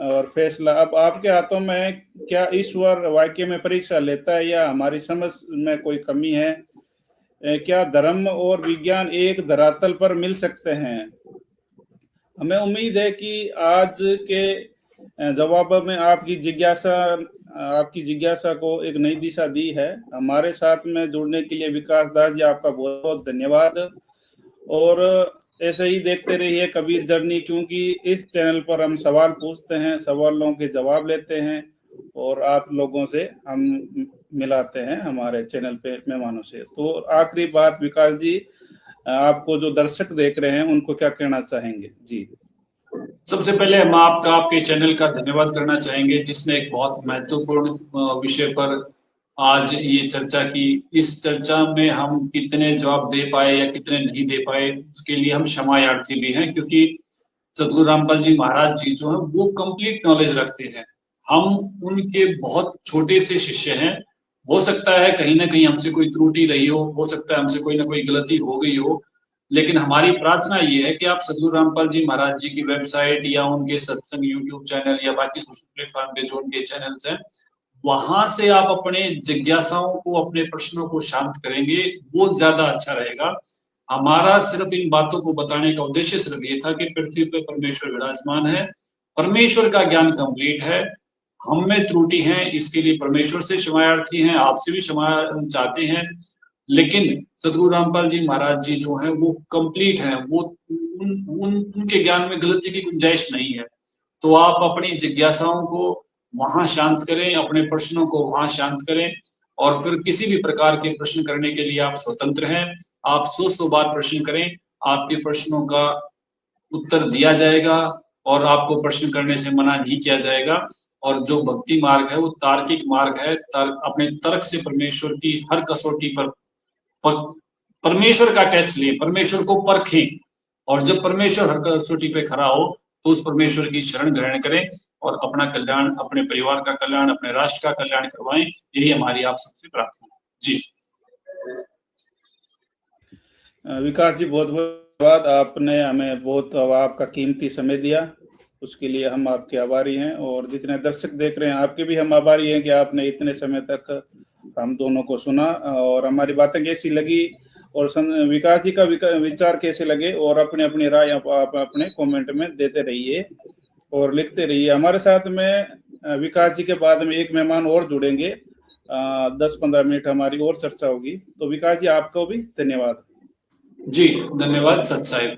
और फैसला अब आपके हाथों में है। क्या ईश्वर वाक्य में परीक्षा लेता है या हमारी समझ में कोई कमी है? क्या धर्म और विज्ञान एक धरातल पर मिल सकते हैं? हमें उम्मीद है कि आज के जवाब में आपकी जिज्ञासा को एक नई दिशा दी है। हमारे साथ में जुड़ने के लिए विकास दास जी आपका बहुत बहुत धन्यवाद। और ऐसे ही देखते रहिए कबीर जर्नी, क्योंकि इस चैनल पर हम सवाल पूछते हैं, सवालों के जवाब लेते हैं और आप लोगों से हम मिलाते हैं हमारे चैनल पे मेहमानों से। तो आखिरी बात विकास जी, आपको जो दर्शक देख रहे हैं उनको क्या कहना चाहेंगे? जी, सबसे पहले हम आपके चैनल का धन्यवाद करना चाहेंगे, जिसने एक बहुत महत्वपूर्ण विषय पर आज ये चर्चा की। इस चर्चा में हम कितने जवाब दे पाए या कितने नहीं दे पाए, उसके लिए हम क्षमा यार्थी भी हैं, क्योंकि सदगुरु रामपाल जी महाराज जी जो है वो कंप्लीट नॉलेज रखते हैं। हम उनके बहुत छोटे से शिष्य हैं। हो सकता है कहीं ना कहीं हमसे कोई त्रुटि रही हो सकता है हमसे कोई ना कोई गलती हो गई हो, लेकिन हमारी प्रार्थना ये है कि आप सदगुरु रामपाल जी महाराज जी की वेबसाइट या उनके सत्संग यूट्यूब चैनल या बाकी सोशल प्लेटफॉर्म पे जो उनके चैनल्स हैं, वहां से आप अपने जिज्ञासाओं को, अपने प्रश्नों को शांत करेंगे, वो ज्यादा अच्छा रहेगा। हमारा सिर्फ इन बातों को बताने का उद्देश्य सिर्फ ये था कि पृथ्वी पर परमेश्वर विराजमान है, परमेश्वर का ज्ञान कंप्लीट है, हम में त्रुटि है, इसके लिए परमेश्वर से क्षमायार्थी हैं, आपसे भी क्षमा चाहते हैं। लेकिन सदगुरु रामपाल जी महाराज जी जो हैं वो कंप्लीट हैं, वो उनके ज्ञान में गलती की गुंजाइश नहीं है। तो आप अपनी जिज्ञासाओं को वहां शांत करें, अपने प्रश्नों को वहां शांत करें, और फिर किसी भी प्रकार के प्रश्न करने के लिए आप स्वतंत्र हैं। आप 100 बार प्रश्न करें, आपके प्रश्नों का उत्तर दिया जाएगा और आपको प्रश्न करने से मना नहीं किया जाएगा। और जो भक्ति मार्ग है वो तार्किक मार्ग है। अपने तर्क से परमेश्वर की हर कसौटी पर परमेश्वर का टेस्ट लें, परमेश्वर को परखें, और जब परमेश्वर हर कसौटी पे खड़ा हो तो उस परमेश्वर की शरण ग्रहण करें और अपना कल्याण, अपने परिवार का कल्याण, अपने राष्ट्र का कल्याण करवाएं। यही हमारी आप सबसे प्रार्थना है। जी विकास जी बहुत बहुत धन्यवाद। आपने हमें बहुत आपका कीमती समय दिया, उसके लिए हम आपके आभारी हैं। और जितने दर्शक देख रहे हैं आपके भी हम आभारी हैं कि आपने इतने समय तक हम दोनों को सुना और हमारी बातें कैसी लगी और विकास जी का विचार कैसे लगे, और अपने अपनी राय आप अपने कमेंट में देते रहिए और लिखते रहिए। हमारे साथ में विकास जी के बाद में एक मेहमान और जुड़ेंगे, 10-15 मिनट हमारी और चर्चा होगी। तो विकास जी आपको भी धन्यवाद। जी धन्यवाद। सत साहिब।